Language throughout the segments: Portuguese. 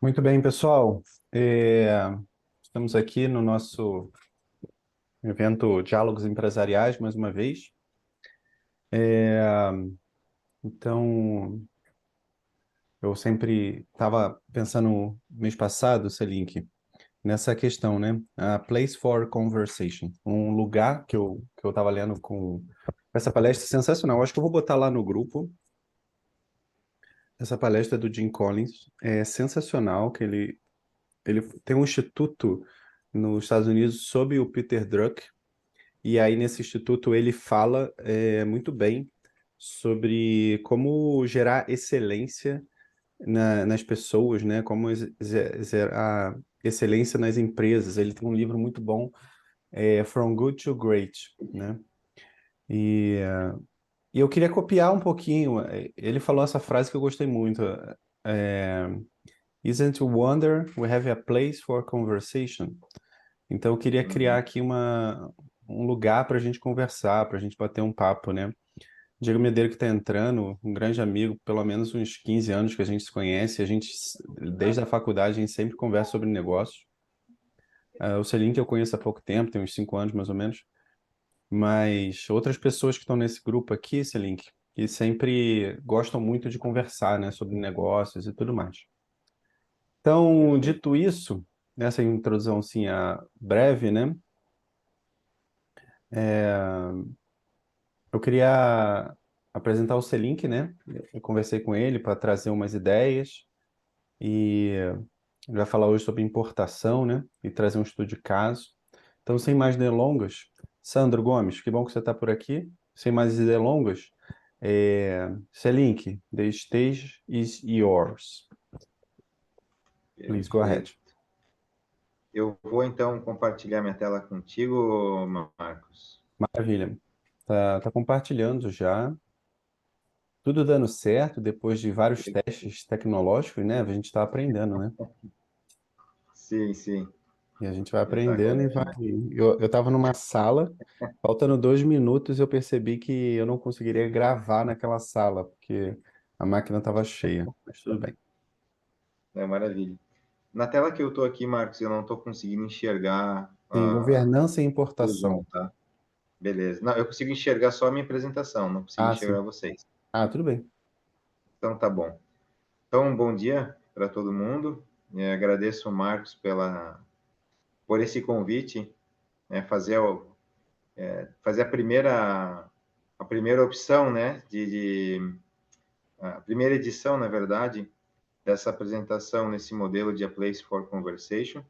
Muito bem, pessoal. É, Estamos aqui no nosso evento Diálogos Empresariais, mais uma vez. Então, eu sempre estava pensando mês passado, Selink, nessa questão, né? A Place for Conversation, um lugar que eu estava lendo com essa palestra sensacional. Acho que eu vou botar lá no grupo. Essa palestra do Jim Collins é sensacional, que ele tem um instituto nos Estados Unidos sob o Peter Drucker. E aí, nesse instituto, ele fala muito bem sobre como gerar excelência nas pessoas, né? Como gerar excelência nas empresas. Ele tem um livro muito bom, From Good to Great, né? E, e eu queria copiar um pouquinho. Ele falou essa frase que eu gostei muito. é, Isn't it wonder we have a place for conversation? Então, eu queria criar Uhum. aqui um lugar para a gente conversar, para a gente bater um papo, né? Diego Medeiros que está entrando, um grande amigo, pelo menos uns 15 anos que a gente se conhece, desde a faculdade, a gente sempre conversa sobre negócios. O Celim que eu conheço há pouco tempo, tem uns 5 anos mais ou menos, mas outras pessoas que estão nesse grupo aqui, Celim, que sempre gostam muito de conversar, né, sobre negócios e tudo mais. Então, Perfeito. dito isso, nessa introdução assim, breve, né, eu queria apresentar o Selink, né? Eu conversei com ele para trazer umas ideias e ele vai falar hoje sobre importação, né? E trazer um estudo de caso. Então, sem mais delongas, Sandro Gomes, que bom que você está por aqui. Sem mais delongas, Selink, the stage is yours. Please go ahead. Perfeito. Eu vou então compartilhar minha tela contigo, Marcos. Maravilha. Tá compartilhando já. Tudo dando certo depois de vários testes tecnológicos, né? A gente está aprendendo, né? Sim, sim, E a gente vai aprendendo e vai. exatamente. Eu estava numa sala, faltando 2 minutos, eu percebi que eu não conseguiria gravar naquela sala, porque a máquina estava cheia. Mas tudo bem. É maravilha. Na tela que eu estou aqui, Marcos, eu não estou conseguindo enxergar Tem governança e o Zoom, importação. tá? Beleza. Não, eu consigo enxergar só a minha apresentação, não consigo Ah, enxergar sim. vocês. Ah, tudo bem. Então tá bom. Então, bom dia para todo mundo. Agradeço o Marcos por esse convite, né, fazer a primeira opção, né, a primeira edição, na verdade, dessa apresentação nesse modelo de A Place for Conversation.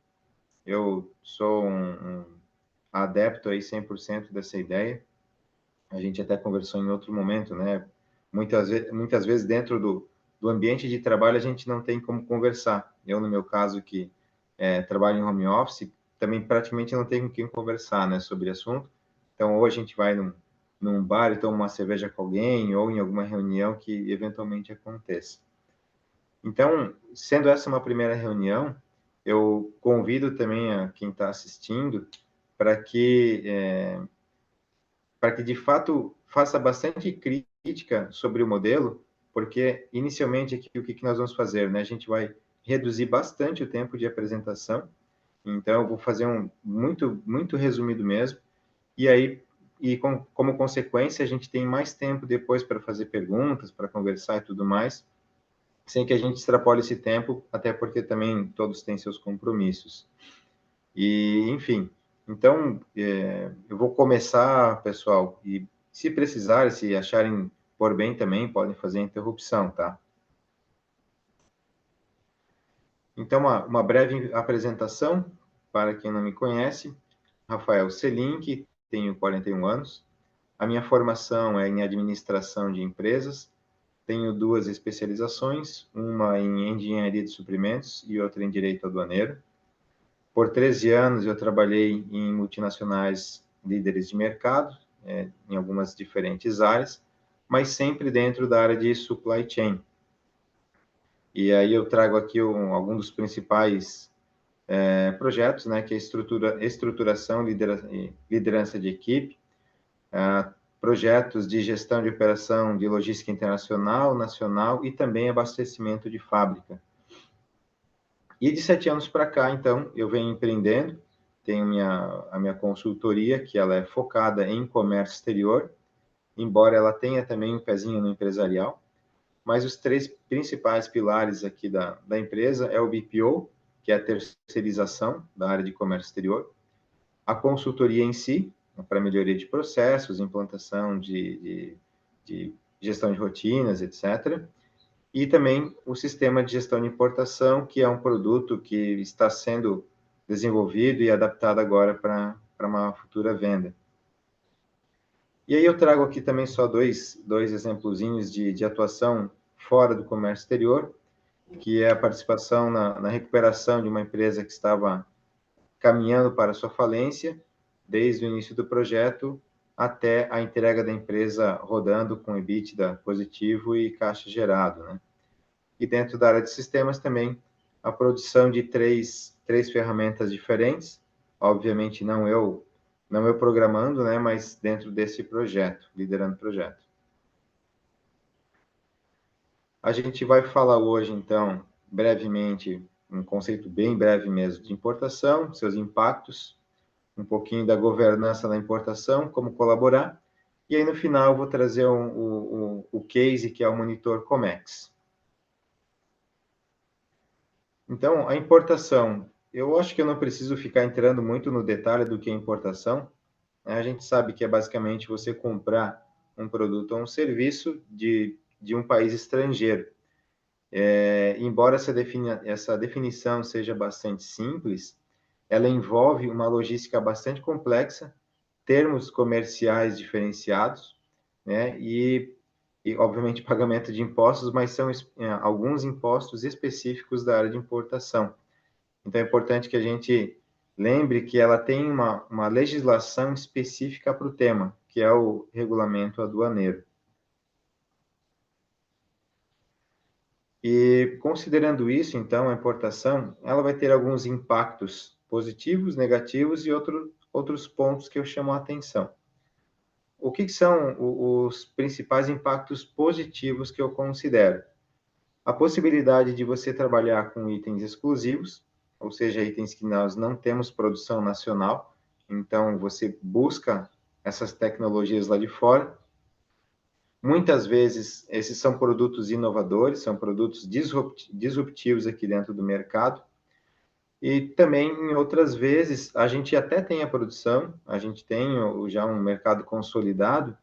Eu sou um adepto aí 100% dessa ideia. A gente até conversou em outro momento, né? Muitas vezes dentro do ambiente de trabalho a gente não tem como conversar. Eu, no meu caso, que trabalho em home office, também praticamente não tenho com quem conversar, né, sobre o assunto. Então, ou a gente vai num bar e toma uma cerveja com alguém, ou em alguma reunião que eventualmente aconteça. Então, sendo essa uma primeira reunião, eu convido também a quem está assistindo para que de fato faça bastante crítica sobre o modelo, porque inicialmente aqui o que nós vamos fazer, né? A gente vai reduzir bastante o tempo de apresentação, então eu vou fazer um muito resumido mesmo, e aí como consequência a gente tem mais tempo depois para fazer perguntas, para conversar e tudo mais, sem que a gente extrapole esse tempo, até porque também todos têm seus compromissos. E, enfim, então, eu vou começar, pessoal, e se precisarem, se acharem por bem também, podem fazer a interrupção, tá? Então, uma breve apresentação, para quem não me conhece, Rafael Selink, tenho 41 anos, a minha formação é em administração de empresas, tenho 2 especializações, uma em engenharia de suprimentos e outra em direito aduaneiro. Por 13 anos eu trabalhei em multinacionais líderes de mercado, em algumas diferentes áreas, mas sempre dentro da área de supply chain. E aí eu trago aqui alguns dos principais projetos, né, que é estruturação e liderança de equipe, projetos de gestão de operação de logística internacional, nacional e também abastecimento de fábrica. E de 7 anos para cá, então, eu venho empreendendo, tenho a minha consultoria, que ela é focada em comércio exterior, embora ela tenha também um pezinho no empresarial, mas os três principais pilares aqui da empresa é o BPO, que é a terceirização da área de comércio exterior, a consultoria em si, para melhoria de processos, implantação de gestão de rotinas, etc., e também o sistema de gestão de importação, que é um produto que está sendo desenvolvido e adaptado agora para uma futura venda. E aí eu trago aqui também só dois exemplozinhos de atuação fora do comércio exterior, que é a participação na recuperação de uma empresa que estava caminhando para a sua falência, desde o início do projeto até a entrega da empresa rodando com EBITDA positivo e caixa gerado, né? E dentro da área de sistemas também, a produção de três ferramentas diferentes, obviamente não eu programando, né, mas dentro desse projeto, liderando o projeto. A gente vai falar hoje, então, brevemente, um conceito bem breve mesmo, de importação, seus impactos, um pouquinho da governança da importação, como colaborar, e aí no final eu vou trazer o case, que é o monitor Comex. Então, a importação, eu acho que eu não preciso ficar entrando muito no detalhe do que é importação, né? A gente sabe que é basicamente você comprar um produto ou um serviço de um país estrangeiro. Embora essa definição seja bastante simples, ela envolve uma logística bastante complexa, termos comerciais diferenciados, né? E obviamente, pagamento de impostos, mas são alguns impostos específicos da área de importação. Então, é importante que a gente lembre que ela tem uma legislação específica para o tema, que é o regulamento aduaneiro. E considerando isso, então, a importação, ela vai ter alguns impactos positivos, negativos e outros pontos que eu chamo a atenção. O que são os principais impactos positivos que eu considero? A possibilidade de você trabalhar com itens exclusivos, ou seja, itens que nós não temos produção nacional, então você busca essas tecnologias lá de fora. Muitas vezes, esses são produtos inovadores, são produtos disruptivos aqui dentro do mercado. E também, em outras vezes, a gente até tem a produção, a gente tem já um mercado consolidado,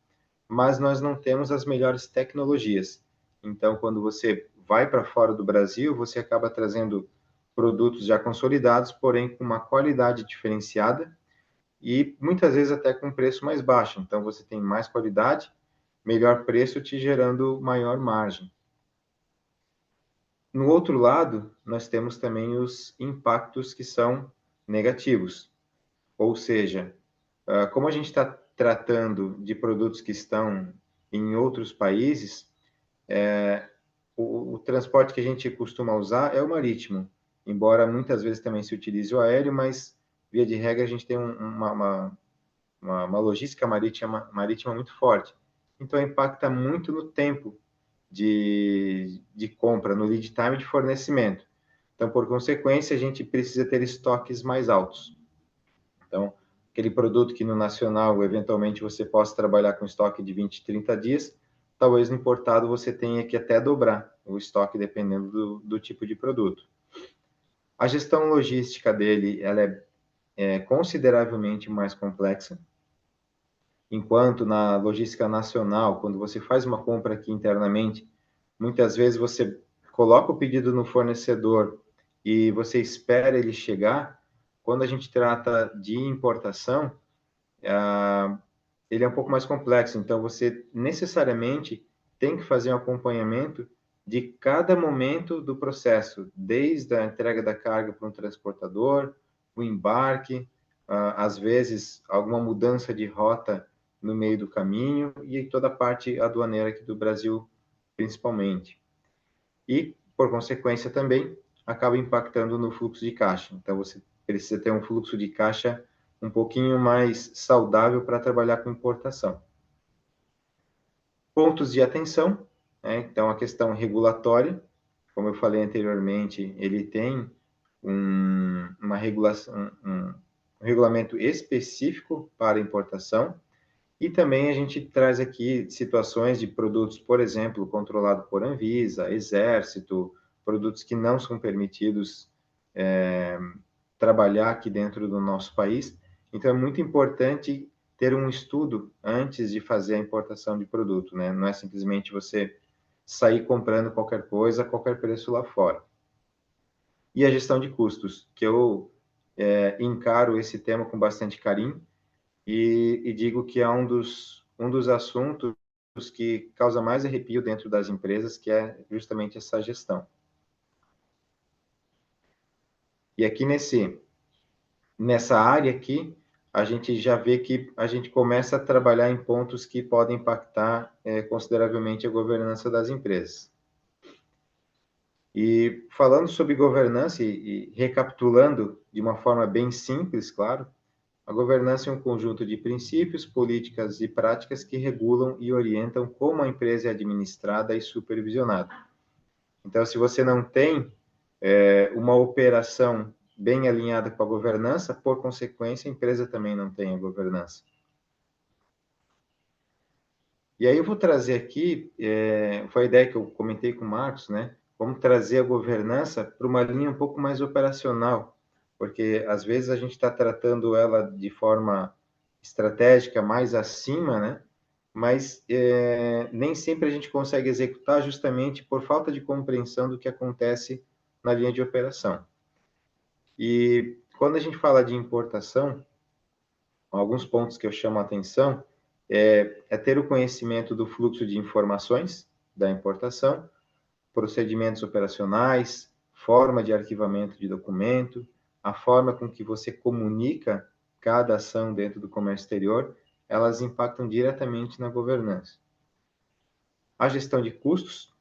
mas nós não temos as melhores tecnologias. Então, quando você vai para fora do Brasil, você acaba trazendo produtos já consolidados, porém com uma qualidade diferenciada e muitas vezes até com preço mais baixo. Então, você tem mais qualidade, melhor preço, te gerando maior margem. No outro lado, nós temos também os impactos que são negativos, ou seja, como a gente está tratando de produtos que estão em outros países, o transporte que a gente costuma usar é o marítimo, embora muitas vezes também se utilize o aéreo, mas via de regra a gente tem uma logística marítima muito forte. Então impacta muito no tempo de compra, no lead time de fornecimento. Então, por consequência, a gente precisa ter estoques mais altos. Então, aquele produto que no nacional, eventualmente, você possa trabalhar com estoque de 20, 30 dias, talvez no importado você tenha que até dobrar o estoque, dependendo do tipo de produto. A gestão logística dele, ela é consideravelmente mais complexa, enquanto na logística nacional, quando você faz uma compra aqui internamente, muitas vezes você coloca o pedido no fornecedor e você espera ele chegar. Quando a gente trata de importação, ele é um pouco mais complexo, então você necessariamente tem que fazer um acompanhamento de cada momento do processo, desde a entrega da carga para um transportador, o embarque, às vezes alguma mudança de rota no meio do caminho e toda a parte aduaneira aqui do Brasil, principalmente. E, por consequência, também acaba impactando no fluxo de caixa. Então, você precisa ter um fluxo de caixa um pouquinho mais saudável para trabalhar com importação. Pontos de atenção, né? Então, a questão regulatória, como eu falei anteriormente, ele tem uma regulação, um regulamento específico para importação, e também a gente traz aqui situações de produtos, por exemplo, controlado por Anvisa, Exército, produtos que não são permitidos trabalhar aqui dentro do nosso país. Então, é muito importante ter um estudo antes de fazer a importação de produto, né? Não é simplesmente você sair comprando qualquer coisa a qualquer preço lá fora. E a gestão de custos, que eu encaro esse tema com bastante carinho e digo que é um dos assuntos que causa mais arrepio dentro das empresas, que é justamente essa gestão. E aqui nessa área aqui, a gente já vê que a gente começa a trabalhar em pontos que podem impactar consideravelmente a governança das empresas. E falando sobre governança e recapitulando de uma forma bem simples, claro, a governança é um conjunto de princípios, políticas e práticas que regulam e orientam como a empresa é administrada e supervisionada. Então, se você não tem uma operação bem alinhada com a governança, por consequência, a empresa também não tem a governança. E aí eu vou trazer aqui, foi a ideia que eu comentei com o Marcos, né? Como trazer a governança para uma linha um pouco mais operacional, porque às vezes a gente está tratando ela de forma estratégica mais acima, né? Mas nem sempre a gente consegue executar justamente por falta de compreensão do que acontece na linha de operação. E quando a gente fala de importação, alguns pontos que eu chamo a atenção é ter o conhecimento do fluxo de informações da importação, procedimentos operacionais, forma de arquivamento de documento, a forma com que você comunica cada ação dentro do comércio exterior, elas impactam diretamente na governança. A gestão de custos,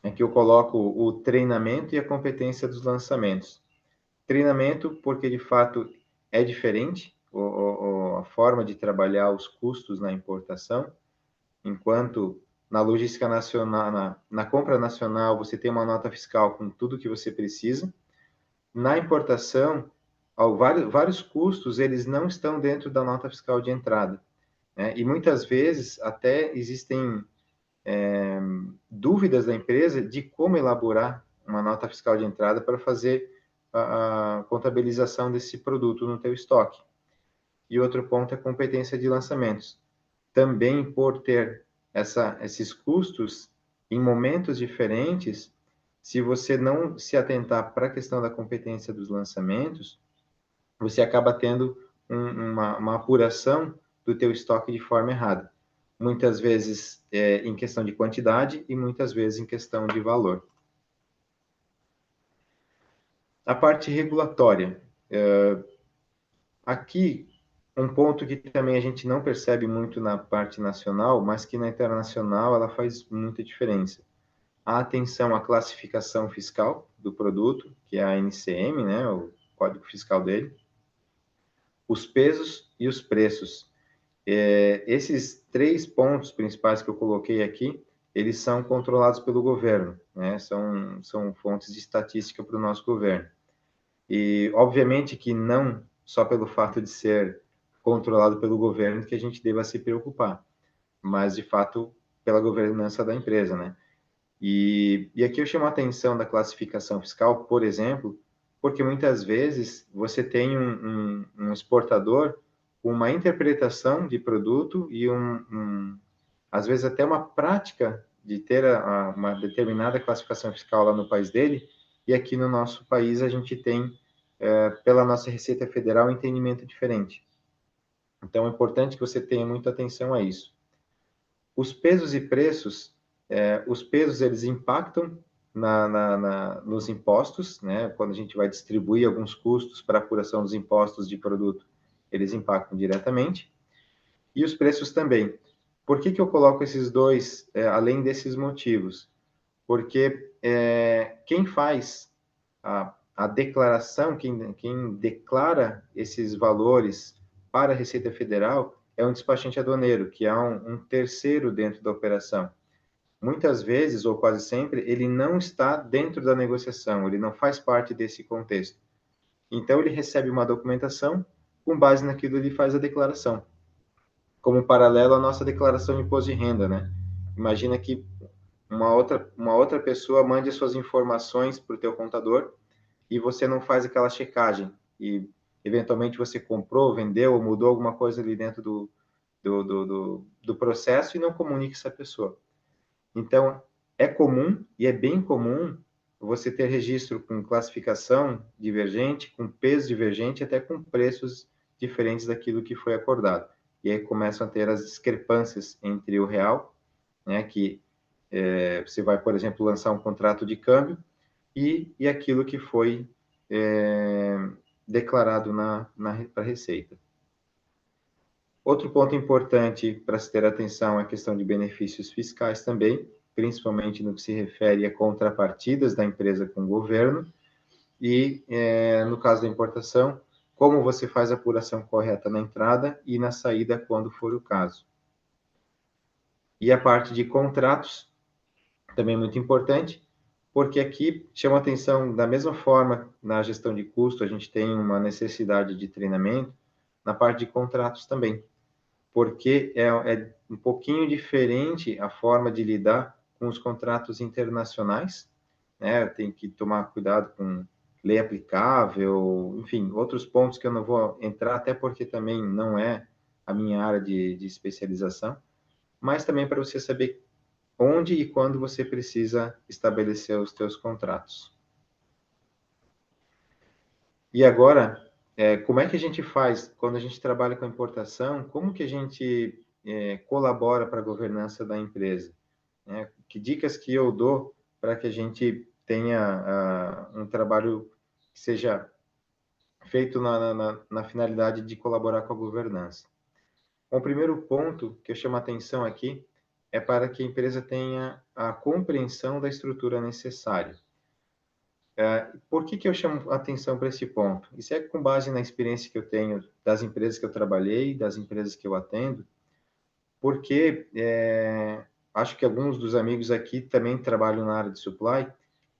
é que eu coloco o treinamento e a competência dos lançamentos. Treinamento, porque de fato é diferente a forma de trabalhar os custos na importação, enquanto na logística nacional, na compra nacional, você tem uma nota fiscal com tudo que você precisa. Na importação, vários custos, eles não estão dentro da nota fiscal de entrada, né? E muitas vezes até existem dúvidas da empresa de como elaborar uma nota fiscal de entrada para fazer a contabilização desse produto no teu estoque. E outro ponto é a competência de lançamentos. Também por ter esses custos em momentos diferentes, se você não se atentar para a questão da competência dos lançamentos, você acaba tendo uma apuração do teu estoque de forma errada. Muitas vezes em questão de quantidade e muitas vezes em questão de valor. A parte regulatória. Aqui, um ponto que também a gente não percebe muito na parte nacional, mas que na internacional ela faz muita diferença. A atenção à classificação fiscal do produto, que é a NCM, né, o código fiscal dele, os pesos e os preços. Esses 3 pontos principais que eu coloquei aqui, eles são controlados pelo governo, né? São fontes de estatística para o nosso governo. E, obviamente, que não só pelo fato de ser controlado pelo governo que a gente deva se preocupar, mas, de fato, pela governança da empresa, né? E aqui eu chamo a atenção da classificação fiscal, por exemplo, porque muitas vezes você tem um exportador com uma interpretação de produto e às vezes até uma prática de ter uma determinada classificação fiscal lá no país dele, e aqui no nosso país a gente tem, pela nossa Receita Federal, um entendimento diferente. Então é importante que você tenha muita atenção a isso. Os pesos e preços, os pesos eles impactam nos impostos, né? Quando a gente vai distribuir alguns custos para a apuração dos impostos de produto, eles impactam diretamente. E os preços também. Por que eu coloco esses dois, além desses motivos? Porque quem faz a declaração, quem declara esses valores para a Receita Federal é um despachante aduaneiro, que é um terceiro dentro da operação. muitas vezes, ou quase sempre, ele não está dentro da negociação, ele não faz parte desse contexto. Então, ele recebe uma documentação, com base naquilo ele faz a declaração. Como paralelo à nossa declaração de imposto de renda, né? Imagina que uma outra pessoa mande as suas informações para o teu contador e você não faz aquela checagem e eventualmente você comprou, vendeu ou mudou alguma coisa ali dentro do processo e não comunica essa pessoa. Então, é comum e é bem comum você ter registro com classificação divergente, com peso divergente, até com preços diferentes daquilo que foi acordado. E aí começam a ter as discrepâncias entre o real, né, que você vai, por exemplo, lançar um contrato de câmbio e aquilo que foi declarado para a Receita. Outro ponto importante para se ter atenção é a questão de benefícios fiscais também, principalmente no que se refere a contrapartidas da empresa com o governo e, no caso da importação, como você faz a apuração correta na entrada e na saída, quando for o caso. E a parte de contratos, também muito importante, porque aqui chama atenção, da mesma forma, na gestão de custo, a gente tem uma necessidade de treinamento, na parte de contratos também, porque é um pouquinho diferente a forma de lidar com os contratos internacionais, né? Tem que tomar cuidado com lei aplicável, enfim, outros pontos que eu não vou entrar, até porque também não é a minha área de especialização, mas também para você saber onde e quando você precisa estabelecer os teus contratos. E agora, como é que a gente faz quando a gente trabalha com importação? Como que a gente colabora para a governança da empresa? Que dicas que eu dou para que a gente tenha um trabalho que seja feito na finalidade de colaborar com a governança? Bom, o primeiro ponto que eu chamo a atenção aqui é para que a empresa tenha a compreensão da estrutura necessária. Por que eu chamo a atenção para esse ponto? Isso é com base na experiência que eu tenho das empresas que eu trabalhei, das empresas que eu atendo, porque acho que alguns dos amigos aqui também trabalham na área de supply,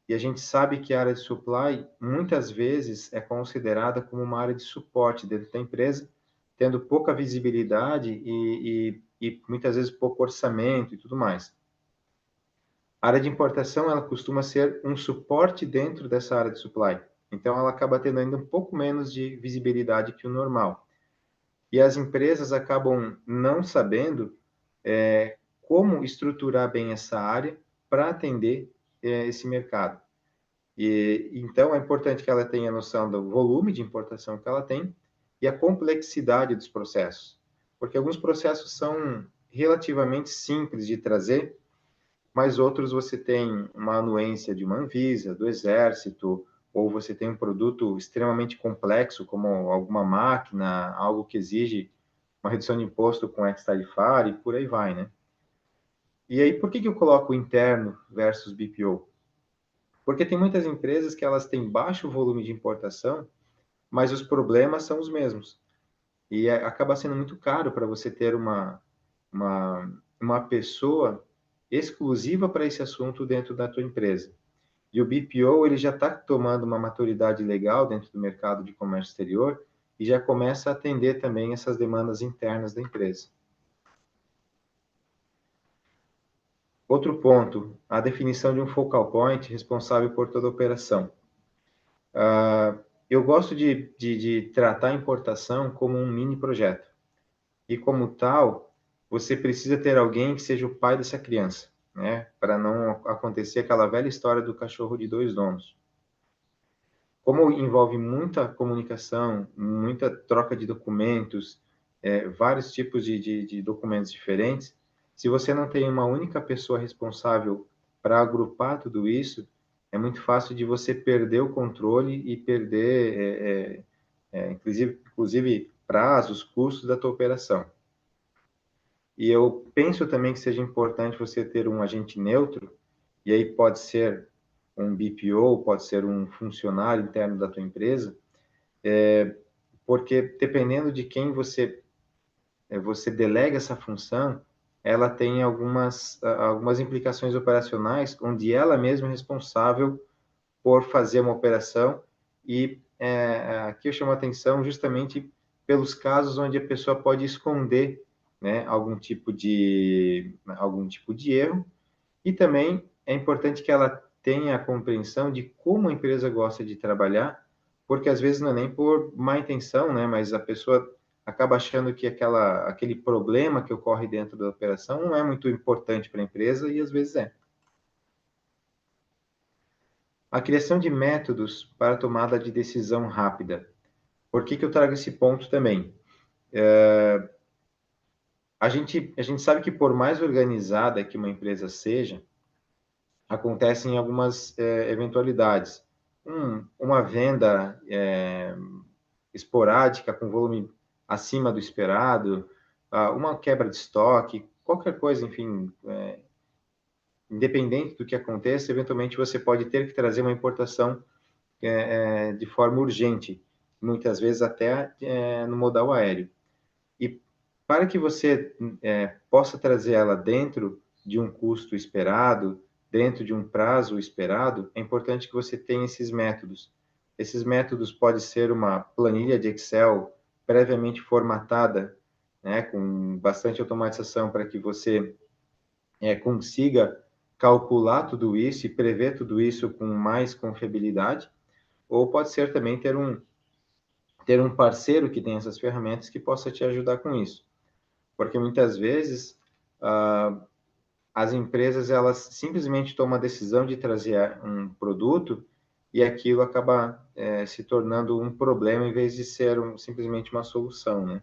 e a gente sabe que a área de supply muitas vezes é considerada como uma área de suporte dentro da empresa, tendo pouca visibilidade e muitas vezes pouco orçamento e tudo mais. A área de importação, ela costuma ser um suporte dentro dessa área de supply. Então, ela acaba tendo ainda um pouco menos de visibilidade que o normal. E as empresas acabam não sabendo como estruturar bem essa área para atender esse mercado. Então, é importante que ela tenha noção do volume de importação que ela tem e a complexidade dos processos. Porque alguns processos são relativamente simples de trazer, mas outros você tem uma anuência de uma Anvisa, do Exército, ou você tem um produto extremamente complexo, como alguma máquina, algo que exige uma redução de imposto com ex-tarifário e por aí vai, né? E aí, por que eu coloco interno versus BPO? Porque tem muitas empresas que elas têm baixo volume de importação, mas os problemas são os mesmos. E acaba sendo muito caro para você ter uma pessoa exclusiva para esse assunto dentro da tua empresa. E o BPO ele já está tomando uma maturidade legal dentro do mercado de comércio exterior e já começa a atender também essas demandas internas da empresa. Outro ponto, a definição de um focal point responsável por toda a operação. Eu gosto de tratar a importação como um mini projeto. E como tal, você precisa ter alguém que seja o pai dessa criança, né? Para não acontecer aquela velha história do cachorro de dois donos. Como envolve muita comunicação, muita troca de documentos, vários tipos de documentos diferentes, se você não tem uma única pessoa responsável para agrupar tudo isso, é muito fácil de você perder o controle e perder, inclusive prazos, custos da tua operação. E eu penso também que seja importante você ter um agente neutro, e aí pode ser um BPO, pode ser um funcionário interno da tua empresa, porque dependendo de quem você delega essa função, ela tem algumas implicações operacionais, onde ela mesma é responsável por fazer uma operação, e aqui eu chamo a atenção justamente pelos casos onde a pessoa pode esconder, né, algum tipo de erro, e também é importante que ela tenha a compreensão de como a empresa gosta de trabalhar, porque às vezes não é nem por má intenção, né, mas a pessoa acaba achando que aquele problema que ocorre dentro da operação não é muito importante para a empresa, e às vezes é. A criação de métodos para tomada de decisão rápida. Por que eu trago esse ponto também? A gente sabe que por mais organizada que uma empresa seja, acontecem algumas eventualidades. Uma venda esporádica com volume acima do esperado, uma quebra de estoque, qualquer coisa, enfim, independente do que aconteça, eventualmente você pode ter que trazer uma importação de forma urgente, muitas vezes até no modal aéreo. E para que você possa trazer ela dentro de um custo esperado, dentro de um prazo esperado, é importante que você tenha esses métodos. Esses métodos podem ser uma planilha de Excel previamente formatada, né, com bastante automatização para que você consiga calcular tudo isso e prever tudo isso com mais confiabilidade, ou pode ser também ter um parceiro que tem essas ferramentas que possa te ajudar com isso. Porque muitas vezes as empresas elas simplesmente tomam a decisão de trazer um produto e aquilo acaba se tornando um problema em vez de ser simplesmente uma solução, né?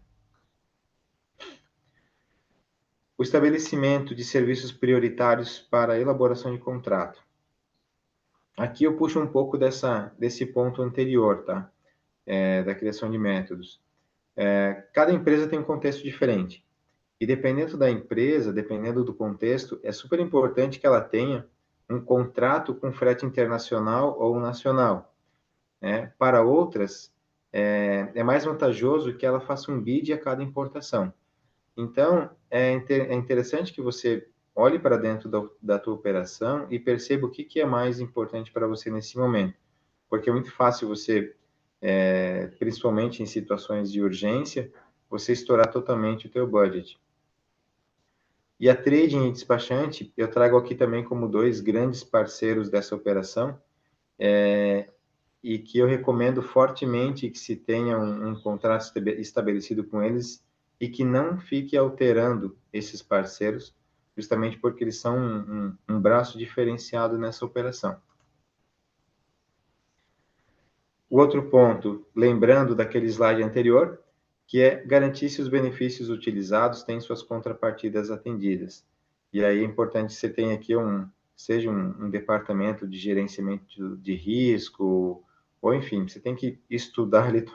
O estabelecimento de serviços prioritários para a elaboração de contrato. Aqui eu puxo um pouco desse ponto anterior, tá? Da criação de métodos. Cada empresa tem um contexto diferente. E dependendo da empresa, dependendo do contexto, é super importante que ela tenha um contrato com frete internacional ou nacional, né? Para outras, é mais vantajoso que ela faça um bid a cada importação. Então, é interessante que você olhe para dentro da tua operação e perceba o que é mais importante para você nesse momento. Porque é muito fácil você, principalmente em situações de urgência, você estourar totalmente o teu budget. E a trading e despachante, eu trago aqui também como dois grandes parceiros dessa operação, e que eu recomendo fortemente que se tenha um contrato estabelecido com eles e que não fique alterando esses parceiros, justamente porque eles são um braço diferenciado nessa operação. O outro ponto, lembrando daquele slide anterior, que é garantir se os benefícios utilizados têm suas contrapartidas atendidas. E aí é importante que você tenha aqui seja um departamento de gerenciamento de risco, ou enfim, você tem que estudar ali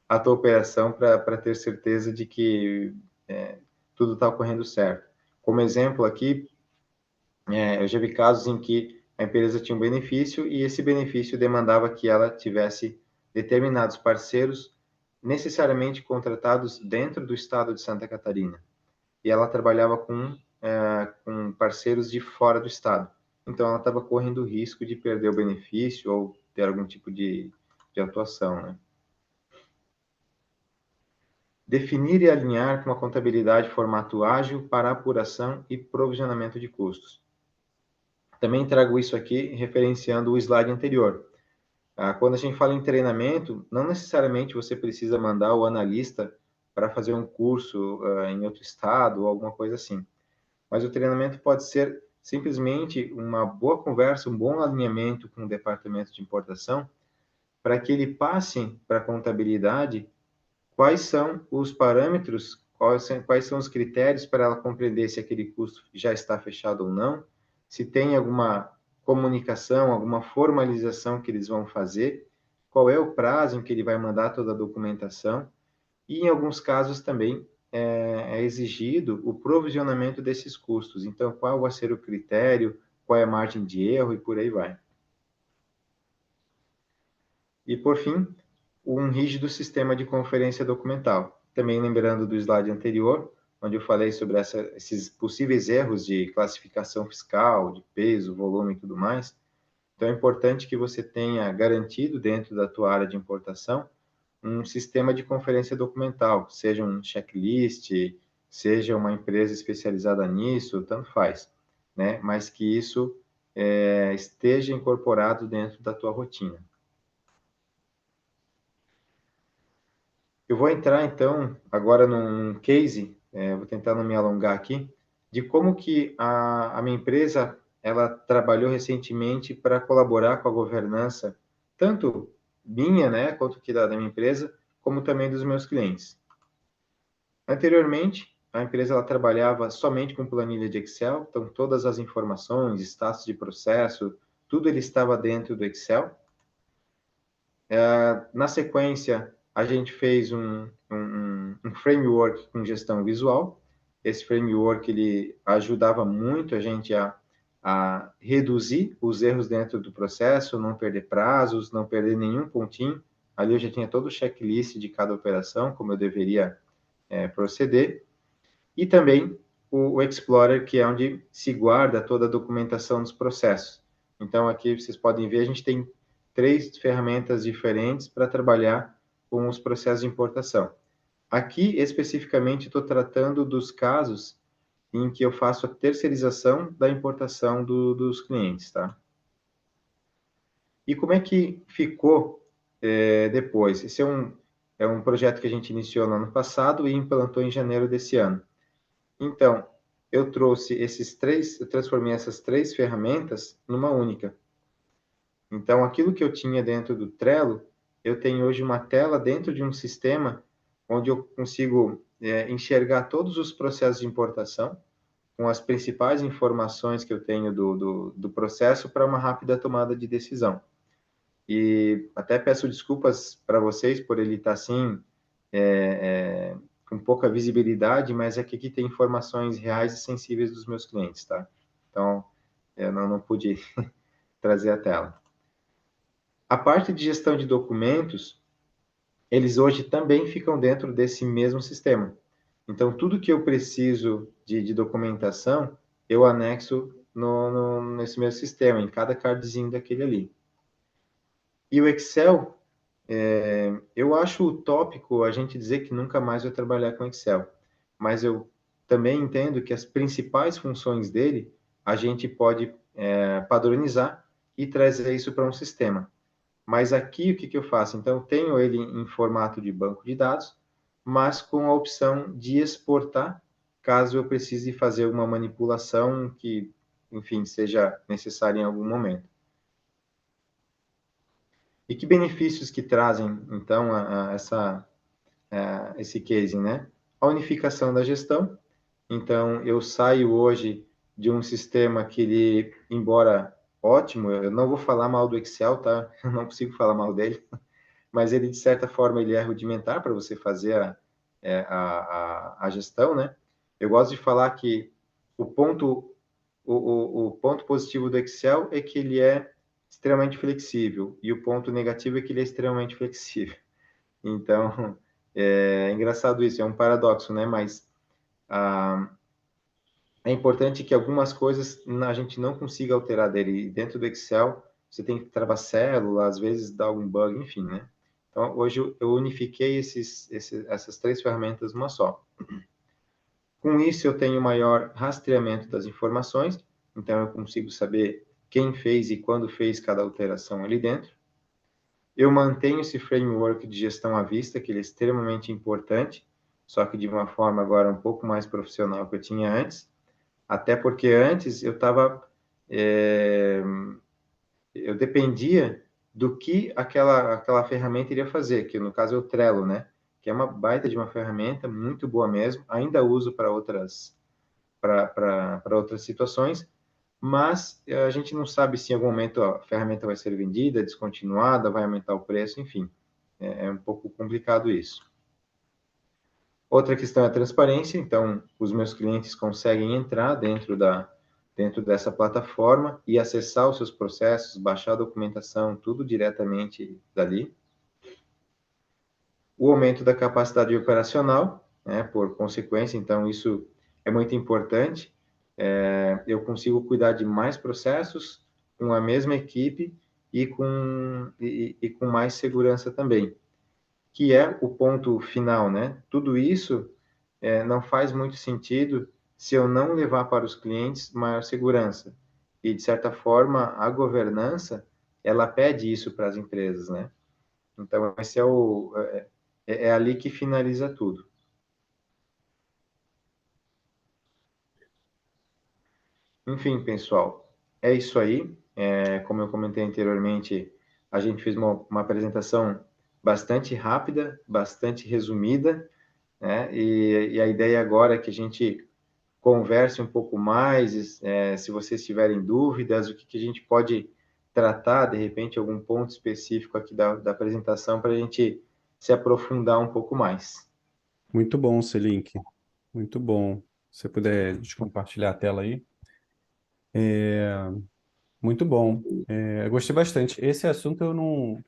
a tua operação para ter certeza de que tudo está ocorrendo certo. Como exemplo aqui, eu já vi casos em que a empresa tinha um benefício e esse benefício demandava que ela tivesse determinados parceiros necessariamente contratados dentro do estado de Santa Catarina. E ela trabalhava com parceiros de fora do estado. Então, ela estava correndo o risco de perder o benefício ou ter algum tipo de atuação, né? Definir e alinhar com a contabilidade formato ágil para apuração e provisionamento de custos. Também trago isso aqui referenciando o slide anterior. Quando a gente fala em treinamento, não necessariamente você precisa mandar o analista para fazer um curso em outro estado ou alguma coisa assim. Mas o treinamento pode ser simplesmente uma boa conversa, um bom alinhamento com o departamento de importação, para que ele passe para a contabilidade quais são os parâmetros, quais são os critérios para ela compreender se aquele custo já está fechado ou não, se tem alguma comunicação, alguma formalização que eles vão fazer, qual é o prazo em que ele vai mandar toda a documentação, e em alguns casos também é exigido o provisionamento desses custos. Então, qual vai ser o critério, qual é a margem de erro e por aí vai. E, por fim, um rígido sistema de conferência documental. Também lembrando do slide anterior, onde eu falei sobre esses possíveis erros de classificação fiscal, de peso, volume e tudo mais. Então, é importante que você tenha garantido dentro da tua área de importação um sistema de conferência documental, seja um checklist, seja uma empresa especializada nisso, tanto faz, né? Mas que isso esteja incorporado dentro da tua rotina. Eu vou entrar, então, agora num case, vou tentar não me alongar aqui, de como que a minha empresa ela trabalhou recentemente para colaborar com a governança, tanto minha, né, quanto que da minha empresa, como também dos meus clientes. Anteriormente, a empresa ela trabalhava somente com planilha de Excel, então todas as informações, status de processo, tudo ele estava dentro do Excel. Na sequência, a gente fez um framework com gestão visual. Esse framework ele ajudava muito a gente a reduzir os erros dentro do processo, não perder prazos, não perder nenhum pontinho. Ali eu já tinha todo o checklist de cada operação, como eu deveria proceder. E também o Explorer, que é onde se guarda toda a documentação dos processos. Então, aqui vocês podem ver, a gente tem 3 ferramentas diferentes para trabalhar com os processos de importação. Aqui, especificamente, estou tratando dos casos em que eu faço a terceirização da importação dos clientes, tá? E como é que ficou depois? Esse é um projeto que a gente iniciou no ano passado e implantou em janeiro desse ano. Então, eu transformei essas 3 ferramentas numa única. Então, aquilo que eu tinha dentro do Trello, eu tenho hoje uma tela dentro de um sistema onde eu consigo enxergar todos os processos de importação, com as principais informações que eu tenho do processo para uma rápida tomada de decisão. E até peço desculpas para vocês por ele estar assim, com pouca visibilidade, mas é que aqui tem informações reais e sensíveis dos meus clientes, tá? Então, eu não pude trazer a tela. A parte de gestão de documentos, eles hoje também ficam dentro desse mesmo sistema. Então, tudo que eu preciso de documentação, eu anexo nesse mesmo sistema, em cada cardzinho daquele ali. E o Excel, eu acho utópico a gente dizer que nunca mais vai trabalhar com Excel, mas eu também entendo que as principais funções dele a gente pode padronizar e trazer isso para um sistema. Mas aqui o que eu faço? Então, eu tenho ele em formato de banco de dados, mas com a opção de exportar, caso eu precise fazer uma manipulação que, enfim, seja necessária em algum momento. E que benefícios que trazem, então, esse case, né? A unificação da gestão. Então, eu saio hoje de um sistema que ele, embora ótimo, eu não vou falar mal do Excel, tá? Eu não consigo falar mal dele, mas ele, de certa forma, ele é rudimentar para você fazer a gestão, né? Eu gosto de falar que o ponto positivo do Excel é que ele é extremamente flexível, e o ponto negativo é que ele é extremamente flexível. Então, é engraçado isso, é um paradoxo, né? Mas é importante que algumas coisas a gente não consiga alterar dele. E dentro do Excel, você tem que travar célula, às vezes dá algum bug, enfim, né? Então, hoje eu unifiquei essas 3 ferramentas numa só. Com isso, eu tenho maior rastreamento das informações, então eu consigo saber quem fez e quando fez cada alteração ali dentro. Eu mantenho esse framework de gestão à vista, que ele é extremamente importante, só que de uma forma agora um pouco mais profissional que eu tinha antes, até porque antes eu estava... eu dependia do que aquela ferramenta iria fazer, que no caso é o Trello, né? Que é uma baita de uma ferramenta, muito boa mesmo, ainda uso para outras situações, mas a gente não sabe se em algum momento a ferramenta vai ser vendida, descontinuada, vai aumentar o preço, enfim, é um pouco complicado isso. Outra questão é a transparência, então os meus clientes conseguem entrar dentro dessa plataforma e acessar os seus processos, baixar a documentação, tudo diretamente dali. O aumento da capacidade operacional, né, por consequência, então isso é muito importante. Eu consigo cuidar de mais processos com a mesma equipe e com mais segurança também, que é o ponto final, né? Tudo isso não faz muito sentido se eu não levar para os clientes maior segurança. E, de certa forma, a governança, ela pede isso para as empresas, né? Então, esse é ali que finaliza tudo. Enfim, pessoal, é isso aí. Como eu comentei anteriormente, a gente fez uma apresentação bastante rápida, bastante resumida, né? E a ideia agora é que a gente converse um pouco mais, se vocês tiverem dúvidas, o que a gente pode tratar, de repente, algum ponto específico aqui da apresentação para a gente se aprofundar um pouco mais. Muito bom esse link. Muito bom. Se você puder compartilhar a tela aí. Muito bom. Eu gostei bastante. Esse assunto eu não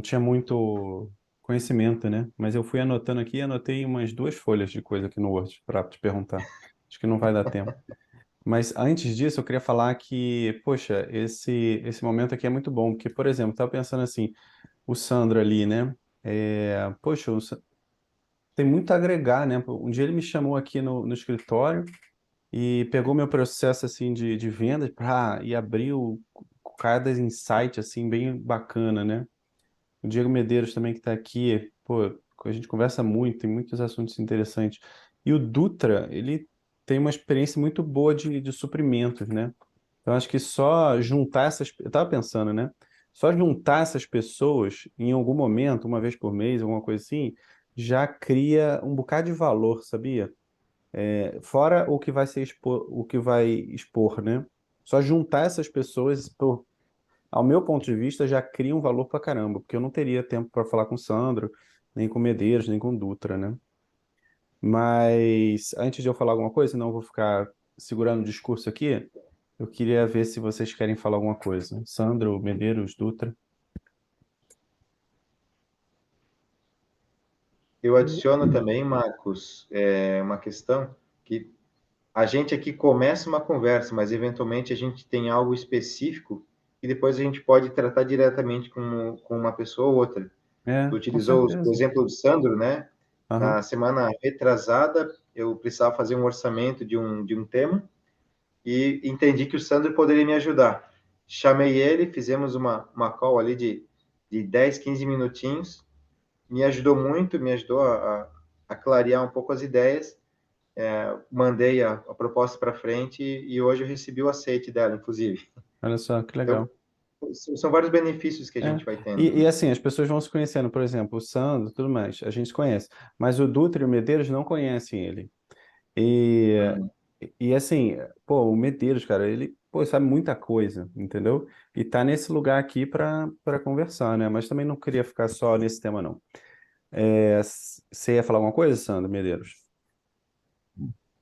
tinha muito conhecimento, né? Mas eu fui anotando aqui e anotei umas 2 folhas de coisa aqui no Word para te perguntar. Acho que não vai dar tempo. Mas antes disso, eu queria falar que, poxa, esse momento aqui é muito bom, porque, por exemplo, estava pensando assim, o Sandro ali, né? Poxa, tem muito a agregar, né? Um dia ele me chamou aqui no escritório e pegou meu processo assim de venda e abriu cada insight assim bem bacana, né? O Diego Medeiros também que está aqui, pô, a gente conversa muito, tem muitos assuntos interessantes. E o Dutra, ele tem uma experiência muito boa de suprimentos, né? Então acho que só juntar eu tava pensando, né? Só juntar essas pessoas em algum momento, uma vez por mês, alguma coisa assim, já cria um bocado de valor, sabia? Fora o que vai o que vai expor, né? Só juntar essas pessoas, ao meu ponto de vista, já cria um valor pra caramba, porque eu não teria tempo para falar com o Sandro, nem com o Medeiros, nem com o Dutra, né? Mas antes de eu falar alguma coisa, senão eu vou ficar segurando o discurso aqui, eu queria ver se vocês querem falar alguma coisa. Sandro, Medeiros, Dutra. Eu adiciono também, Marcos, uma questão que a gente aqui começa uma conversa, mas eventualmente a gente tem algo específico e depois a gente pode tratar diretamente com uma pessoa ou outra. Tu Com utilizou o certeza. exemplo do Sandro, né? Aham. Na semana retrasada, eu precisava fazer um orçamento de um tema e entendi que o Sandro poderia me ajudar. Chamei ele, fizemos uma call ali de 10, 15 minutinhos, me ajudou muito, me ajudou a clarear um pouco as ideias, mandei a proposta para frente e hoje eu recebi o aceite dela, inclusive. Olha só, que Então, legal. são vários benefícios que a É. gente vai tendo, E né? assim, as pessoas vão se conhecendo, por exemplo, o Sandro, tudo mais, a gente conhece, mas o Dutra e o Medeiros não conhecem ele. E, Hum. e assim, pô, o Medeiros, cara, ele, pô, sabe muita coisa, entendeu? E tá nesse lugar aqui para conversar, né? Mas também não queria ficar só nesse tema, não. Você ia falar alguma coisa, Sandro Medeiros?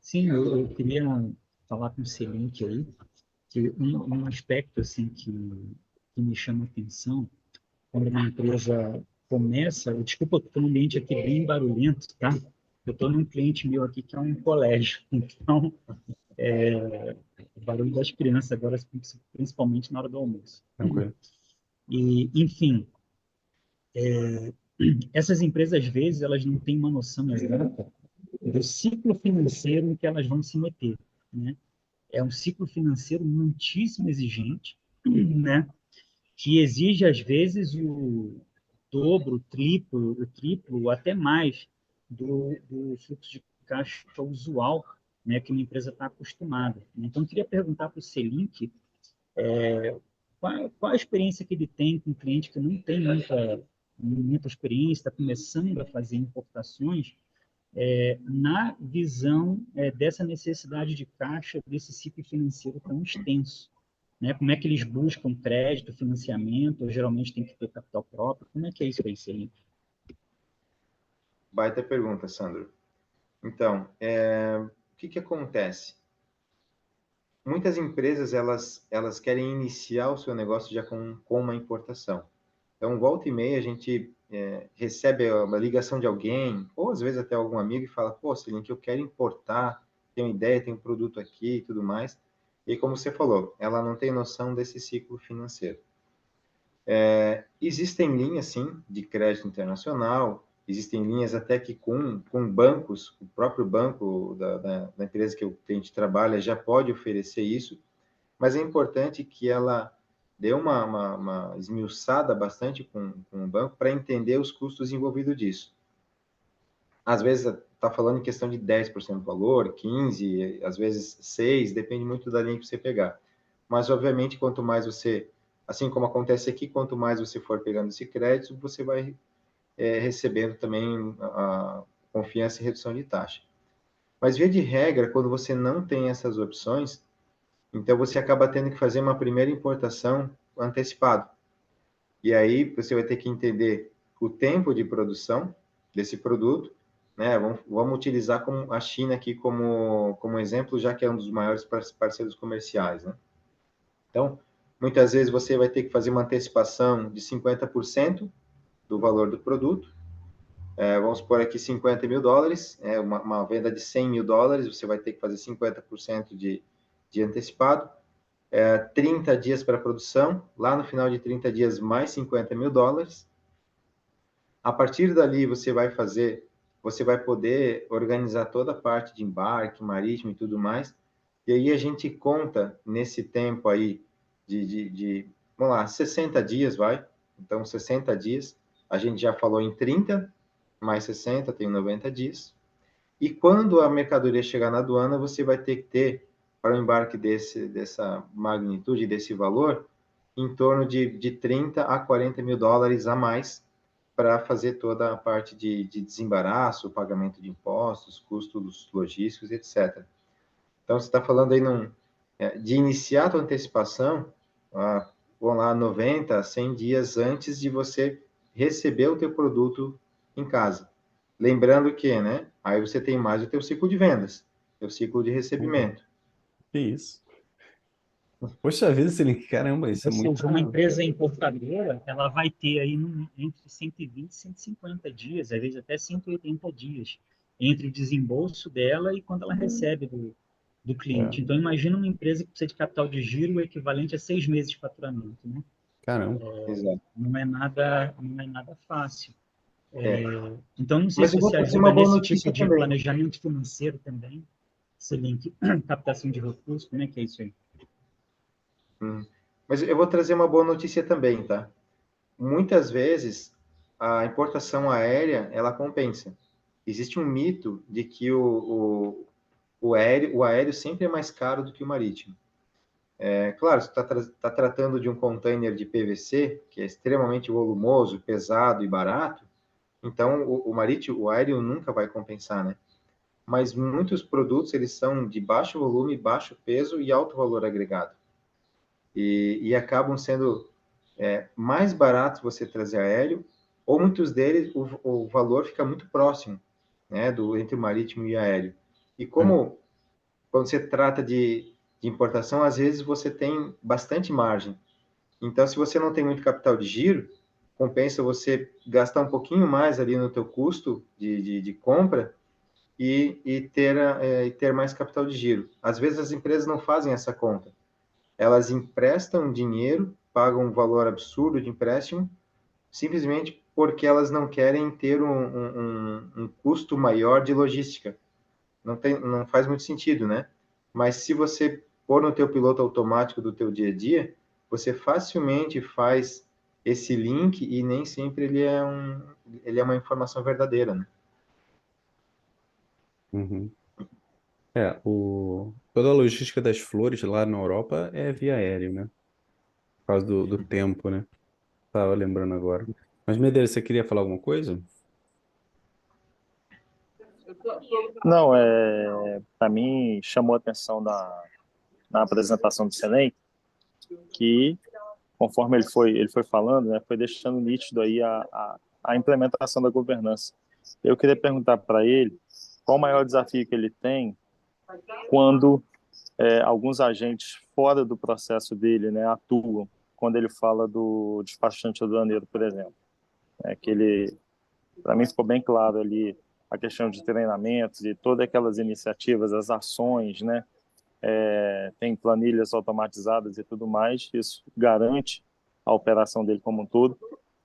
Sim, eu queria falar com o Selink aí, que um aspecto assim que me chama a atenção quando uma empresa começa, desculpa, eu estou num ambiente aqui bem barulhento, tá? Eu estou num cliente meu aqui que é um colégio, então o barulho das crianças agora, principalmente na hora do almoço. Tranquilo. E, enfim, essas empresas às vezes elas não têm uma noção exata do ciclo financeiro em que elas vão se meter, né? É um ciclo financeiro muitíssimo exigente, né? Que exige, às vezes, o dobro, o triplo, ou até mais do fluxo de caixa usual, né, que uma empresa está acostumada. Então, eu queria perguntar para o Selink qual a experiência que ele tem com um cliente que não tem muita experiência, está começando a fazer importações, na visão dessa necessidade de caixa, desse ciclo financeiro tão extenso. Né? Como é que eles buscam crédito, financiamento, ou geralmente tem que ter capital próprio? Como é que é isso aí, Celine? Baita pergunta, Sandro. Então, o que acontece? Muitas empresas, elas querem iniciar o seu negócio já com uma importação. Então, volta e meia, a gente recebe uma ligação de alguém, ou às vezes até algum amigo, e fala, pô, Celink, eu quero importar, tenho ideia, tenho um produto aqui e tudo mais. E como você falou, ela não tem noção desse ciclo financeiro. Existem linhas, sim, de crédito internacional, existem linhas até que com bancos, o próprio banco da empresa que a gente trabalha já pode oferecer isso, mas é importante que ela dê uma esmiuçada bastante com o banco para entender os custos envolvidos disso. Às vezes está falando em questão de 10% do valor, 15%, às vezes 6%, depende muito da linha que você pegar. Mas, obviamente, quanto mais você, assim como acontece aqui, quanto mais você for pegando esse crédito, você vai recebendo também a confiança e redução de taxa. Mas, via de regra, quando você não tem essas opções, então você acaba tendo que fazer uma primeira importação antecipada. E aí você vai ter que entender o tempo de produção desse produto, né? Vamos utilizar a China aqui como exemplo, já que é um dos maiores parceiros comerciais, né? Então, muitas vezes você vai ter que fazer uma antecipação de 50% do valor do produto. Vamos supor aqui $50.000, uma venda de $100.000, você vai ter que fazer 50% de antecipado. 30 dias para produção, lá no final de 30 dias, mais $50.000. A partir dali, você vai poder organizar toda a parte de embarque, marítimo e tudo mais, e aí a gente conta nesse tempo aí vamos lá, 60 dias, vai, então 60 dias, a gente já falou em 30, mais 60, tem 90 dias, e quando a mercadoria chegar na aduana, você vai ter que ter, para o embarque dessa magnitude, desse valor, em torno de 30 a $40.000 a mais para fazer toda a parte de desembaraço, pagamento de impostos, custos logísticos, etc. Então, você está falando aí de iniciar a tua antecipação, vamos lá, 90, 100 dias antes de você receber o teu produto em casa. Lembrando que, né, aí você tem mais o teu ciclo de vendas, teu ciclo de recebimento. Que isso. Poxa vida, Celink, caramba, isso Ou é seja, muito... uma empresa importadora, ela vai ter aí entre 120 e 150 dias, às vezes até 180 dias, entre o desembolso dela e quando ela recebe do cliente. Então, imagina uma empresa que precisa de capital de giro equivalente a 6 meses de faturamento, né? Caramba. Exato. Não é nada fácil. Então, não sei Mas se eu vou você trazer ajuda uma boa nesse tipo notícia de também. planejamento financeiro também, Celink, captação de recursos, como é que é isso aí? Mas eu vou trazer uma boa notícia também, tá? Muitas vezes a importação aérea ela compensa. Existe um mito de que o aéreo sempre é mais caro do que o marítimo. Claro, você está tratando de um container de PVC que é extremamente volumoso, pesado e barato. Então o aéreo nunca vai compensar, né? Mas muitos produtos eles são de baixo volume, baixo peso e alto valor agregado. E acabam sendo mais baratos você trazer aéreo, ou muitos deles o valor fica muito próximo, né, entre o marítimo e o aéreo. E como quando você trata de importação, às vezes você tem bastante margem. Então, se você não tem muito capital de giro, compensa você gastar um pouquinho mais ali no teu custo de compra e ter mais capital de giro. Às vezes as empresas não fazem essa conta. Elas emprestam dinheiro, pagam um valor absurdo de empréstimo, simplesmente porque elas não querem ter um custo maior de logística. Não faz muito sentido, né? Mas se você pôr no teu piloto automático do teu dia a dia, você facilmente faz esse link e nem sempre ele é uma informação verdadeira, né? Uhum. Toda a logística das flores lá na Europa é via aéreo, né? Por causa do tempo, né? Tava lembrando agora. Mas, Medeiros, você queria falar alguma coisa? Não, para mim chamou a atenção na apresentação do Senem que, conforme ele foi falando, né, foi deixando nítido aí a implementação da governança. Eu queria perguntar para ele qual o maior desafio que ele tem quando alguns agentes fora do processo dele, né, atuam, quando ele fala do despachante aduaneiro, por exemplo. que ele, para mim ficou bem claro ali a questão de treinamentos e todas aquelas iniciativas, as ações, né? Tem planilhas automatizadas e tudo mais, isso garante a operação dele como um todo,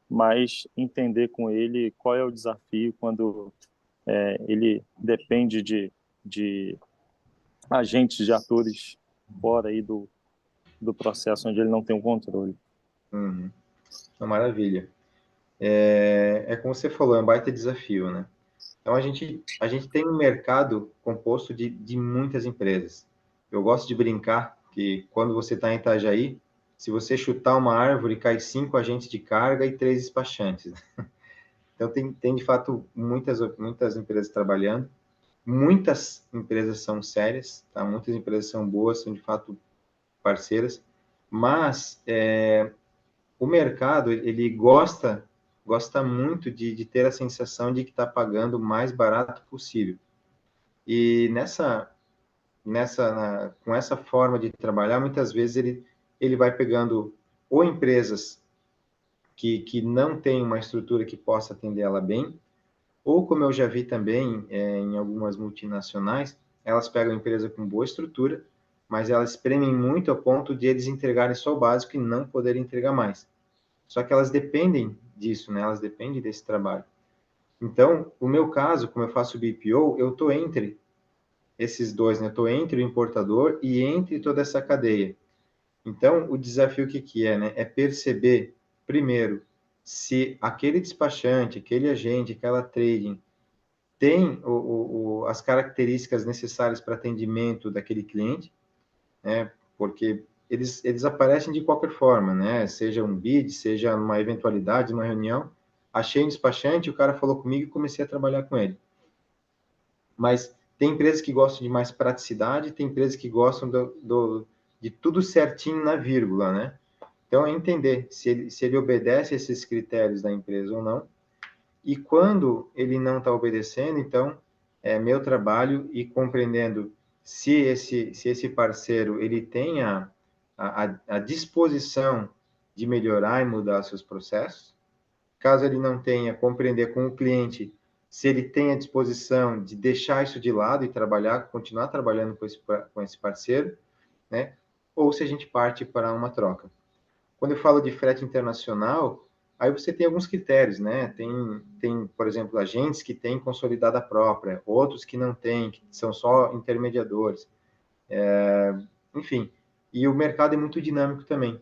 mas entender com ele qual é o desafio quando ele depende de agentes, de atores fora aí do processo onde ele não tem o controle. Uhum. Uma maravilha. É como você falou, é um baita desafio, né? Então, a gente tem um mercado composto de muitas empresas. Eu gosto de brincar que quando você está em Itajaí, se você chutar uma árvore, cai 5 agentes de carga e 3 despachantes. Então, tem de fato muitas empresas trabalhando. Muitas empresas são sérias, tá? Muitas empresas são boas, são de fato parceiras, mas o mercado ele gosta muito de ter a sensação de que está pagando o mais barato possível. E com essa forma de trabalhar, muitas vezes ele vai pegando ou empresas que não têm uma estrutura que possa atender ela bem, ou como eu já vi também em algumas multinacionais, elas pegam empresa com boa estrutura, mas elas espremem muito a ponto de eles entregarem só o básico e não poderem entregar mais. Só que elas dependem disso, né? Elas dependem desse trabalho. Então, o meu caso, como eu faço BPO, eu estou entre esses dois, né? Eu estou entre o importador e entre toda essa cadeia. Então, o desafio que é, né? É perceber, primeiro, se aquele despachante, aquele agente, aquela trading tem as características necessárias para atendimento daquele cliente, né? Porque eles aparecem de qualquer forma, né? Seja um bid, seja uma eventualidade, uma reunião. Achei um despachante, o cara falou comigo e comecei a trabalhar com ele. Mas tem empresas que gostam de mais praticidade, tem empresas que gostam de tudo certinho na vírgula, né? Então, é entender se ele obedece a esses critérios da empresa ou não. E quando ele não está obedecendo, então, é meu trabalho ir compreendendo se esse parceiro ele tem a disposição de melhorar e mudar seus processos. Caso ele não tenha, compreender com o cliente se ele tem a disposição de deixar isso de lado e continuar trabalhando com esse parceiro, né? Ou se a gente parte para uma troca. Quando eu falo de frete internacional, aí você tem alguns critérios, né? Tem, por exemplo, agentes que têm consolidada própria, outros que não têm, que são só intermediadores. Enfim, e o mercado é muito dinâmico também.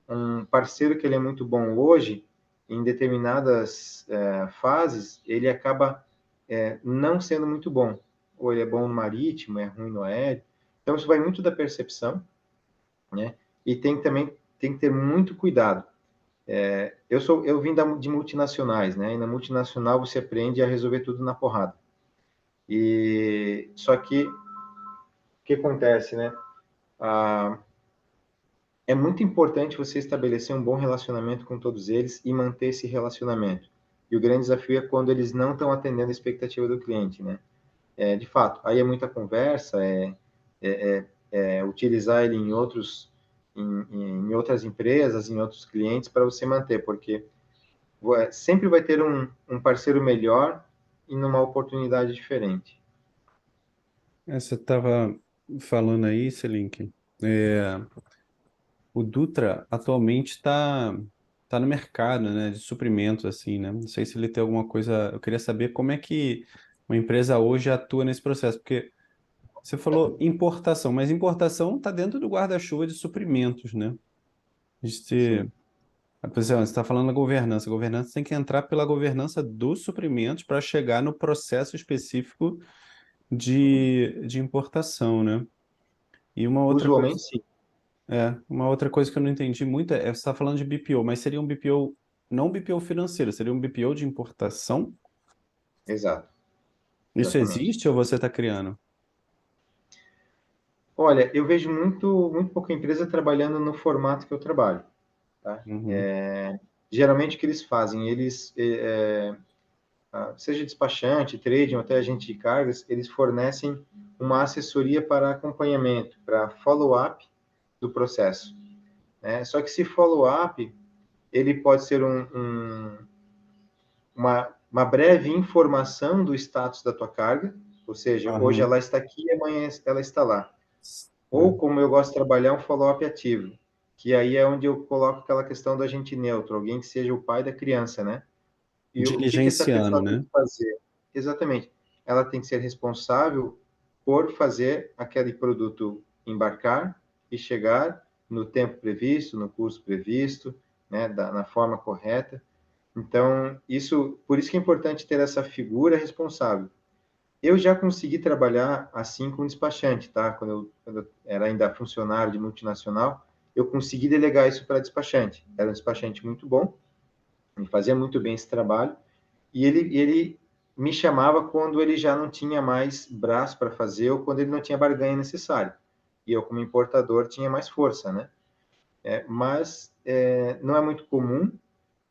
Um parceiro que ele é muito bom hoje, em determinadas fases, ele acaba não sendo muito bom. Ou ele é bom no marítimo, é ruim no aéreo. Então, isso vai muito da percepção, né? E também tem que ter muito cuidado. Eu vim de multinacionais, né? E na multinacional você aprende a resolver tudo na porrada. E só que o que acontece, né? É muito importante você estabelecer um bom relacionamento com todos eles e manter esse relacionamento. E o grande desafio é quando eles não estão atendendo a expectativa do cliente, né? De fato, aí é muita conversa, utilizar ele em outras empresas, em outros clientes para você manter, porque sempre vai ter um parceiro melhor e numa oportunidade diferente. Você estava falando aí, Selink, o Dutra atualmente tá no mercado, né, de suprimentos, assim, né? Não sei se ele tem alguma coisa. Eu queria saber como é que uma empresa hoje atua nesse processo, porque você falou importação, mas importação está dentro do guarda-chuva de suprimentos, né? A gente, Sim. por exemplo, você está falando da governança. A governança tem que entrar pela governança dos suprimentos para chegar no processo específico de importação, né? E Usualmente, sim. uma outra coisa que eu não entendi muito você está falando de BPO, mas seria um BPO, não um BPO financeiro, seria um BPO de importação? Exato. Isso Exatamente. existe ou você está criando? Olha, eu vejo muito pouca empresa trabalhando no formato que eu trabalho, tá? Uhum. Geralmente, o que eles fazem? Seja despachante, trading ou até agente de cargas, eles fornecem uma assessoria para acompanhamento, para follow-up do processo, né? Só que esse follow-up, ele pode ser uma breve informação do status da tua carga, ou seja, hoje ela está aqui e amanhã ela está lá. Ou, como eu gosto de trabalhar, um follow-up ativo, que aí é onde eu coloco aquela questão do agente neutro, alguém que seja o pai da criança, né? E o que essa Diligenciando, pessoa tem né? que fazer? Exatamente. Ela tem que ser responsável por fazer aquele produto embarcar e chegar no tempo previsto, no curso previsto, né, na forma correta. Então, por isso que é importante ter essa figura responsável. Eu já consegui trabalhar assim com despachante, tá? Quando eu era ainda funcionário de multinacional, eu consegui delegar isso para despachante. Era um despachante muito bom, ele fazia muito bem esse trabalho, e ele me chamava quando ele já não tinha mais braço para fazer ou quando ele não tinha barganha necessária. E eu, como importador, tinha mais força, né? Mas não é muito comum,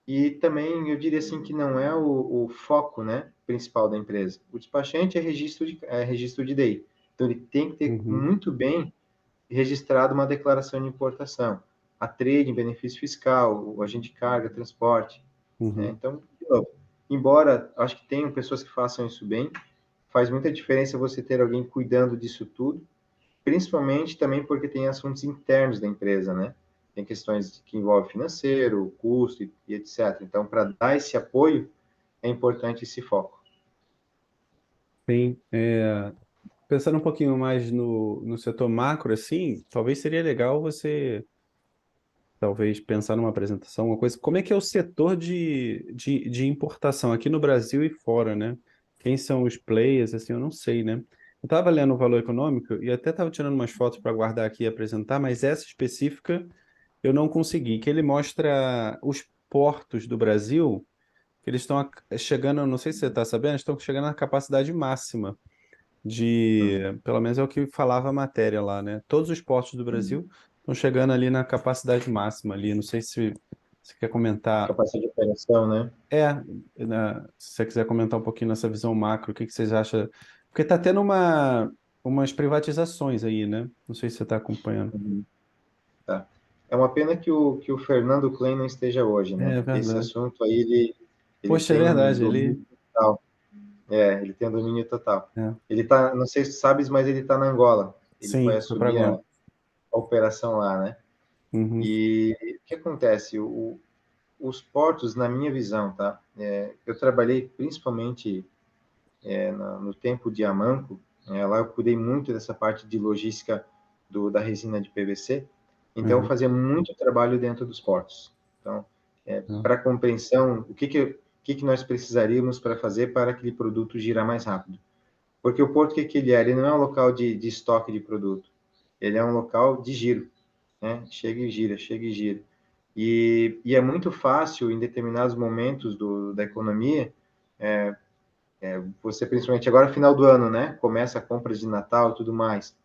e também eu diria assim que não é o foco, né, principal da empresa. O despachante é registro de DI. Então ele tem que ter muito bem registrado uma declaração de importação, a trade, benefício fiscal, o agente de carga, transporte. Né? Então, de novo, embora acho que tenham pessoas que façam isso bem, faz muita diferença você ter alguém cuidando disso tudo, principalmente também porque tem assuntos internos da empresa, né? Tem questões que envolvem financeiro, custo e etc. Então, para dar esse apoio, é importante esse foco. Sim, pensando um pouquinho mais no setor macro, assim, talvez seria legal você, talvez, pensar numa apresentação, uma coisa, como é que é o setor de importação aqui no Brasil e fora, né? Quem são os players, assim, eu não sei, né? Eu estava lendo o Valor Econômico e até estava tirando umas fotos para guardar aqui e apresentar, mas essa específica eu não consegui, que ele mostra os portos do Brasil, que eles estão chegando, não sei se você está sabendo, estão chegando à capacidade máxima pelo menos é o que falava a matéria lá, né? Todos os portos do Brasil estão chegando ali na capacidade máxima ali. Não sei se você quer comentar. Capacidade de operação, né? Se você quiser comentar um pouquinho nessa visão macro, o que que vocês acham? Porque está tendo umas privatizações aí, né? Não sei se você está acompanhando. Tá. É uma pena que o Fernando Klein não esteja hoje, né? É Porque esse verdade. assunto aí, ele Poxa, é tem um verdade. domínio total. Ele tem um domínio total. É. Ele tá, não sei se tu sabes, mas ele está na Angola. Ele foi Sim, foi para assumir a agora. operação lá, né? Uhum, E o que acontece? Os portos, na minha visão, tá? Eu trabalhei principalmente no tempo de Amanco, lá eu cuidei muito dessa parte de logística da resina de PVC, então eu uhum, fazia muito trabalho dentro dos portos. Então, uhum, para compreensão, o que nós precisaríamos para fazer para aquele produto girar mais rápido? Porque o porto, o que ele é? Ele não é um local de estoque de produto, ele é um local de giro, né? Chega e gira, chega e gira. E é muito fácil, em determinados momentos da economia, você principalmente agora final do ano, né? Começa a compra de Natal e tudo mais.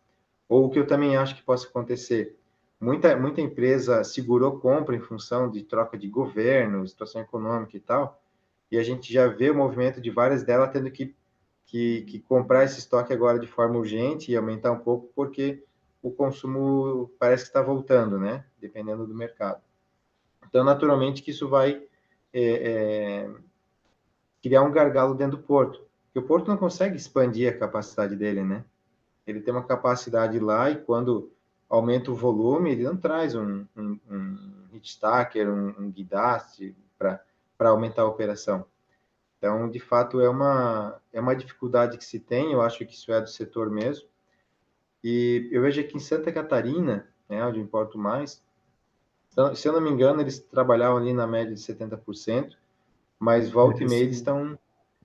Ou o que eu também acho que possa acontecer, muita empresa segurou compra em função de troca de governo, situação econômica e tal, e a gente já vê o movimento de várias delas tendo que comprar esse estoque agora de forma urgente e aumentar um pouco, porque o consumo parece que está voltando, né? Dependendo do mercado. Então, naturalmente, que isso vai é, é, criar um gargalo dentro do porto. Porque o porto não consegue expandir a capacidade dele, né? Ele tem uma capacidade lá e quando aumenta o volume, ele não traz um hit stacker, um guidast para aumentar a operação. Então, de fato, é uma dificuldade que se tem, eu acho que isso é do setor mesmo. E eu vejo aqui em Santa Catarina, né, onde eu importo mais, então, se eu não me engano, eles trabalhavam ali na média de 70%, mas volta e meia eles estão.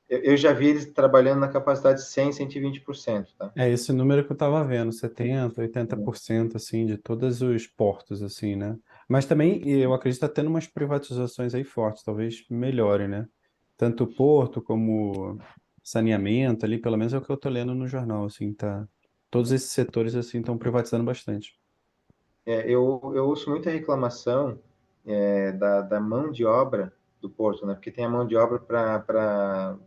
Eu já vi eles trabalhando na capacidade de 100, 120%, tá? É esse número que eu estava vendo, 70, 80% assim de todos os portos assim, né? Mas também eu acredito que tá tendo umas privatizações aí fortes, talvez melhore, né? Tanto o porto como saneamento ali, pelo menos é o que eu tô lendo no jornal, assim, tá. Todos esses setores assim estão privatizando bastante. Eu ouço muita reclamação da mão de obra do porto, né? Porque tem a mão de obra para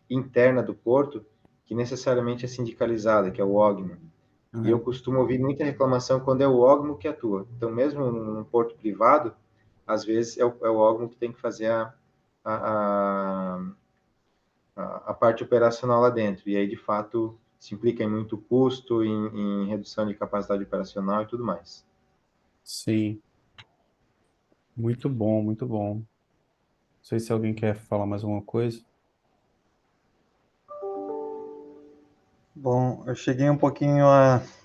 interna do porto, que necessariamente é sindicalizada, que é o OGMO. E eu Uhum. costumo ouvir muita reclamação quando é o OGMO que atua. Então, mesmo num porto privado, às vezes é o OGMO que tem que fazer a, a parte operacional lá dentro. E aí, de fato, se implica em muito custo, em redução de capacidade operacional e tudo mais. Sim, muito bom, muito bom. Não sei se alguém quer falar mais alguma coisa. Bom, eu cheguei um pouquinho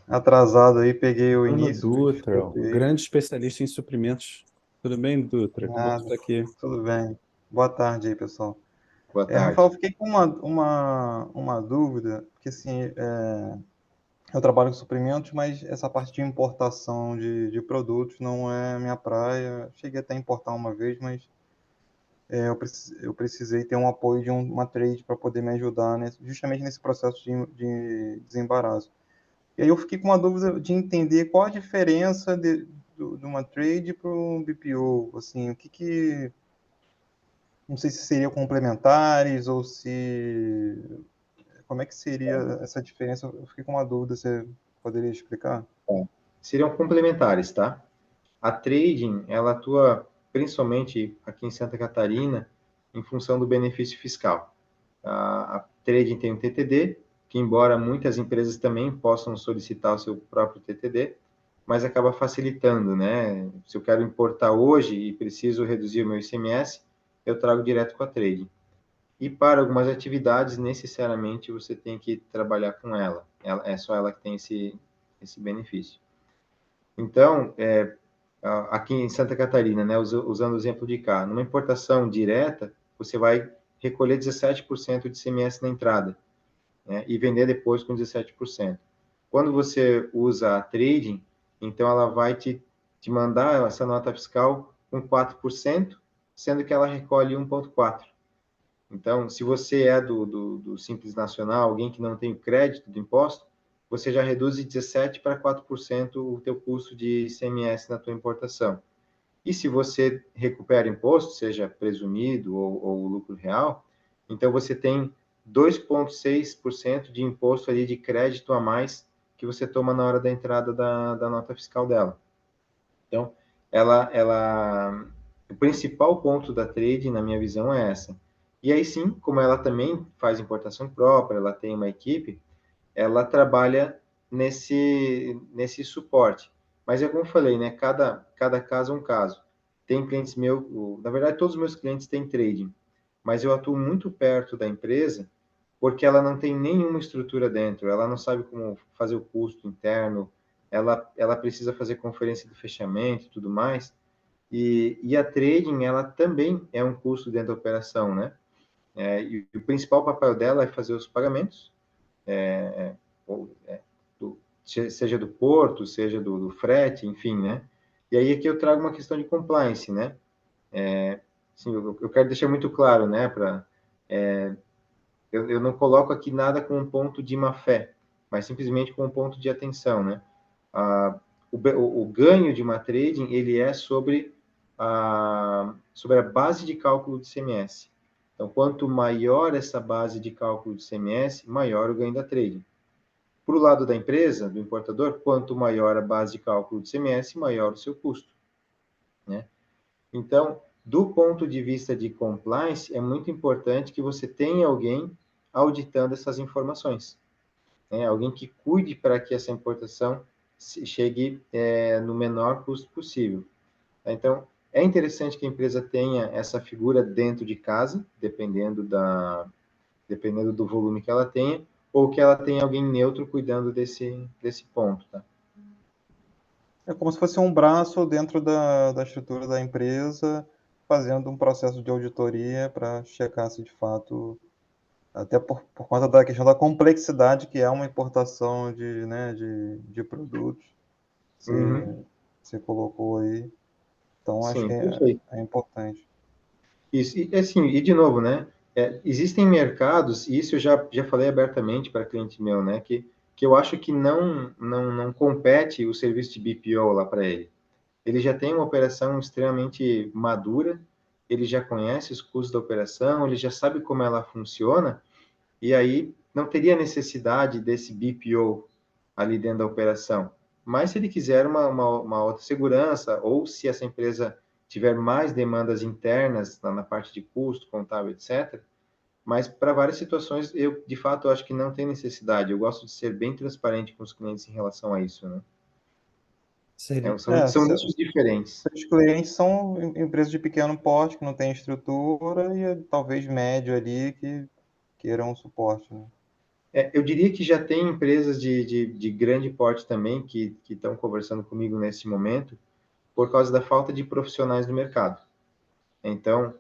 atrasado aí, peguei o Bruno início, me Dutra, desculpe o aí. grande especialista em suprimentos. Tudo bem, Dutra? Que bom que você Nada, está aqui. tudo bem. Boa tarde aí, pessoal. Boa Rafael, tarde. fiquei com uma dúvida, porque assim, eu trabalho com suprimentos, mas essa parte de importação de produtos não é minha praia. Cheguei até a importar uma vez, mas eu precisei ter um apoio de uma trade para poder me ajudar justamente nesse processo de desembaraço. E aí eu fiquei com uma dúvida de entender qual a diferença de uma trade para um BPO, assim, não sei se seriam complementares ou se, como é que seria essa diferença? Eu fiquei com uma dúvida, você poderia explicar? Seriam complementares, tá? A trading, ela atua principalmente aqui em Santa Catarina em função do benefício fiscal. A trading tem um TTD, que embora muitas empresas também possam solicitar o seu próprio TTD, mas acaba facilitando, né? Se eu quero importar hoje e preciso reduzir o meu ICMS, eu trago direto com a trading. E para algumas atividades, necessariamente você tem que trabalhar com ela. É só ela que tem esse benefício. Então, aqui em Santa Catarina, né, usando o exemplo de cá, numa importação direta, você vai recolher 17% de ICMS na entrada, né, e vender depois com 17%. Quando você usa a trading, então ela vai te mandar essa nota fiscal com 4%, sendo que ela recolhe 1,4%. Então, se você é do Simples Nacional, alguém que não tem o crédito do imposto, você já reduz de 17% para 4% o teu custo de ICMS na tua importação. E se você recupera imposto, seja presumido ou lucro real, então você tem 2,6% de imposto ali de crédito a mais que você toma na hora da entrada da nota fiscal dela. Então, o principal ponto da trade, na minha visão, é essa. E aí sim, como ela também faz importação própria, ela tem uma equipe, ela trabalha nesse suporte. Mas é como eu falei, né? Cada caso é um caso. Tem clientes meus, na verdade, todos os meus clientes têm trading, mas eu atuo muito perto da empresa porque ela não tem nenhuma estrutura dentro, ela não sabe como fazer o custo interno, ela precisa fazer conferência de fechamento e tudo mais. E a trading, ela também é um custo dentro da operação, né? E o principal papel dela é fazer os pagamentos, ou, seja do porto, seja do frete, enfim, né? E aí aqui eu trago uma questão de compliance, né? Assim, eu quero deixar muito claro, né? Eu não coloco aqui nada com um ponto de má fé, mas simplesmente com um ponto de atenção, né? O ganho de uma trading, ele é sobre a base de cálculo de CMS. Então, quanto maior essa base de cálculo de CMS, maior o ganho da trading. Para o lado da empresa, do importador, quanto maior a base de cálculo de CMS, maior o seu custo, né? Então, do ponto de vista de compliance, é muito importante que você tenha alguém auditando essas informações, né? Alguém que cuide para que essa importação chegue no menor custo possível. Então, é interessante que a empresa tenha essa figura dentro de casa, dependendo do volume que ela tenha, ou que ela tenha alguém neutro cuidando desse ponto, tá? É como se fosse um braço dentro da estrutura da empresa, fazendo um processo de auditoria para checar se de fato, até por conta da questão da complexidade que é uma importação né, de produtos, Uhum. você colocou aí. Então, acho que Sim, perfeito. é importante. Isso, e assim, e de novo, né? Existem mercados, e isso eu já falei abertamente para cliente meu, né? Que eu acho que não compete o serviço de BPO lá para ele. Ele já tem uma operação extremamente madura, ele já conhece os custos da operação, ele já sabe como ela funciona, e aí não teria necessidade desse BPO ali dentro da operação. Mas se ele quiser uma outra segurança, ou se essa empresa tiver mais demandas internas na parte de custo, contábil, etc. Mas para várias situações, eu, de fato, acho que não tem necessidade. Eu gosto de ser bem transparente com os clientes em relação a isso, né? Seria. São nichos diferentes. Os clientes são empresas de pequeno porte, que não têm estrutura, e talvez médio ali, que queiram suporte, né? Eu diria que já tem empresas de grande porte também que estão conversando comigo nesse momento por causa da falta de profissionais no mercado. Então,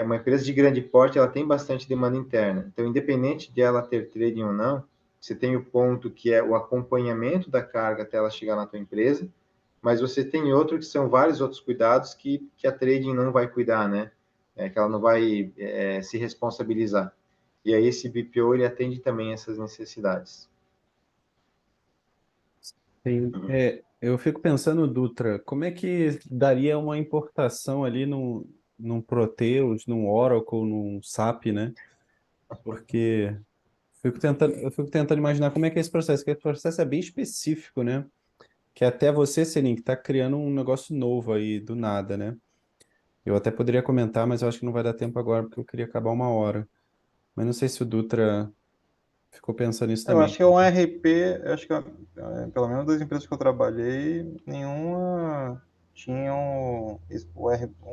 uma empresa de grande porte, ela tem bastante demanda interna. Então, independente de ela ter trading ou não, você tem o ponto que é o acompanhamento da carga até ela chegar na tua empresa, mas você tem outro que são vários outros cuidados que a trading não vai cuidar, né? Que ela não vai se responsabilizar. E aí esse BPO, ele atende também essas necessidades. Sim. Eu fico pensando, Dutra, como é que daria uma importação ali num Proteus, num Oracle, num SAP, né? Porque eu fico tentando imaginar como é que é esse processo, porque esse processo é bem específico, né? Que até você, Selin, que está criando um negócio novo aí do nada, né? Eu até poderia comentar, mas eu acho que não vai dar tempo agora, porque eu queria acabar uma hora. Mas não sei se o Dutra ficou pensando nisso Eu também. acho que é um RP, acho que pelo menos das empresas que eu trabalhei, nenhuma tinha um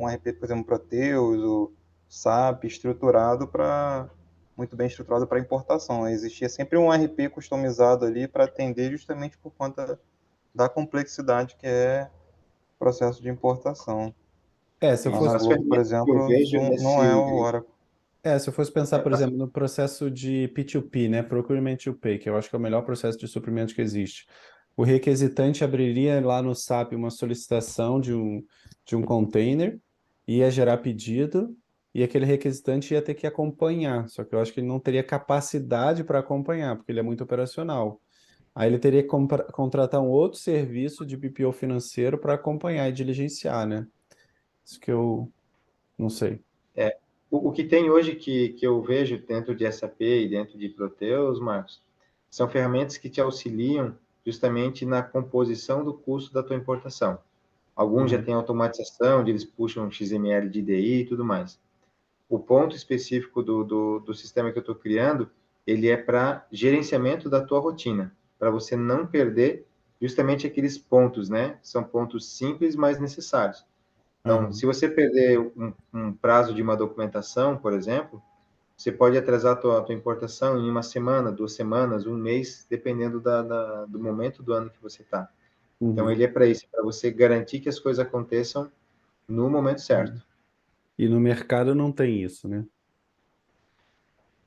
RP, por exemplo, Proteus, o SAP, muito bem estruturado para importação. Existia sempre um RP customizado ali para atender justamente por conta da complexidade que é o processo de importação. Se eu Lá na fosse, As Globo, por ferramentas que eu exemplo, vejo não é o Oracle. se eu fosse pensar, por exemplo, no processo de P2P, né? Procurement to Pay, que eu acho que é o melhor processo de suprimento que existe. O requisitante abriria lá no SAP uma solicitação de um container, ia gerar pedido, e aquele requisitante ia ter que acompanhar. Só que eu acho que ele não teria capacidade para acompanhar, porque ele é muito operacional. Aí ele teria que contratar um outro serviço de BPO financeiro para acompanhar e diligenciar, né? Isso que eu não sei. O que tem hoje que eu vejo dentro de SAP e dentro de Proteus, Marcos, são ferramentas que te auxiliam justamente na composição do custo da tua importação. Alguns já têm automatização, onde eles puxam XML de DI e tudo mais. O ponto específico do sistema que eu estou criando, ele é para gerenciamento da tua rotina, para você não perder justamente aqueles pontos, né? São pontos simples, mas necessários. Então, Aham. se você perder um prazo de uma documentação, por exemplo, você pode atrasar a tua importação em uma semana, 2 semanas, um mês, dependendo do momento do ano que você está. Então, Uhum. ele é para isso, para você garantir que as coisas aconteçam no momento certo. E no mercado não tem isso, né?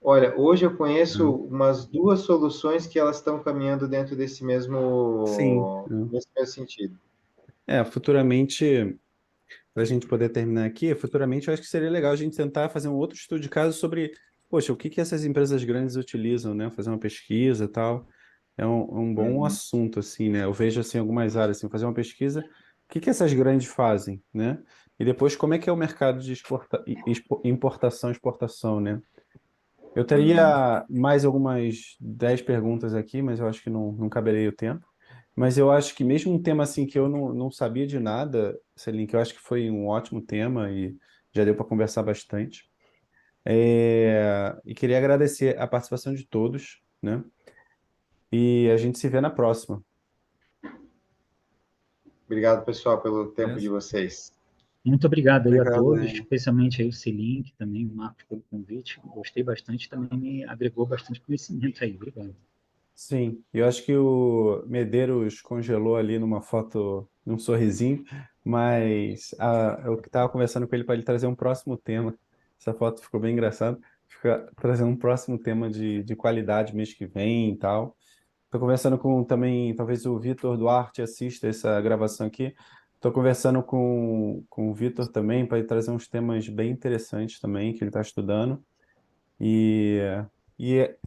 Olha, hoje eu conheço Uhum. umas 2 soluções que elas estão caminhando dentro Sim. nesse mesmo sentido. Futuramente, para a gente poder terminar aqui, futuramente eu acho que seria legal a gente tentar fazer um outro estudo de caso sobre, poxa, o que que essas empresas grandes utilizam, né? Fazer uma pesquisa e tal. É um bom Uhum. assunto, assim, né? Eu vejo, assim, algumas áreas, assim, fazer uma pesquisa, o que que essas grandes fazem, né? E depois, como é que é o mercado de importação e exportação, né? Eu Uhum. teria mais algumas 10 perguntas aqui, mas eu acho que não caberia o tempo. Mas eu acho que mesmo um tema assim que eu não sabia de nada, Celine, que eu acho que foi um ótimo tema e já deu para conversar bastante. E queria agradecer a participação de todos, né? E a gente se vê na próxima, Obrigado, pessoal, pelo tempo de beleza? vocês. Muito obrigado aí a Obrigado todos, aí. especialmente aí o Celink, também o Marcos pelo convite. Gostei bastante, também me agregou bastante conhecimento aí. Obrigado. Sim, eu acho que o Medeiros congelou ali numa foto, num sorrisinho, mas eu estava conversando com ele para ele trazer um próximo tema. Essa foto ficou bem engraçada. Fica trazendo um próximo tema de qualidade mês que vem e tal. Estou conversando com também, talvez o Vitor Duarte assista essa gravação aqui. Estou conversando com o Vitor também para ele trazer uns temas bem interessantes também que ele está estudando. E,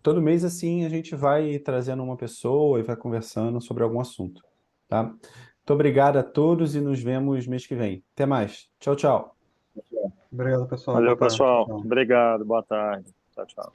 todo mês, assim, a gente vai trazendo uma pessoa e vai conversando sobre algum assunto, tá? Muito obrigado a todos e nos vemos mês que vem. Até mais. Tchau, tchau. Obrigado, pessoal. Boa Valeu, tarde. pessoal. Tchau. Obrigado. Boa tarde. Tchau, tchau.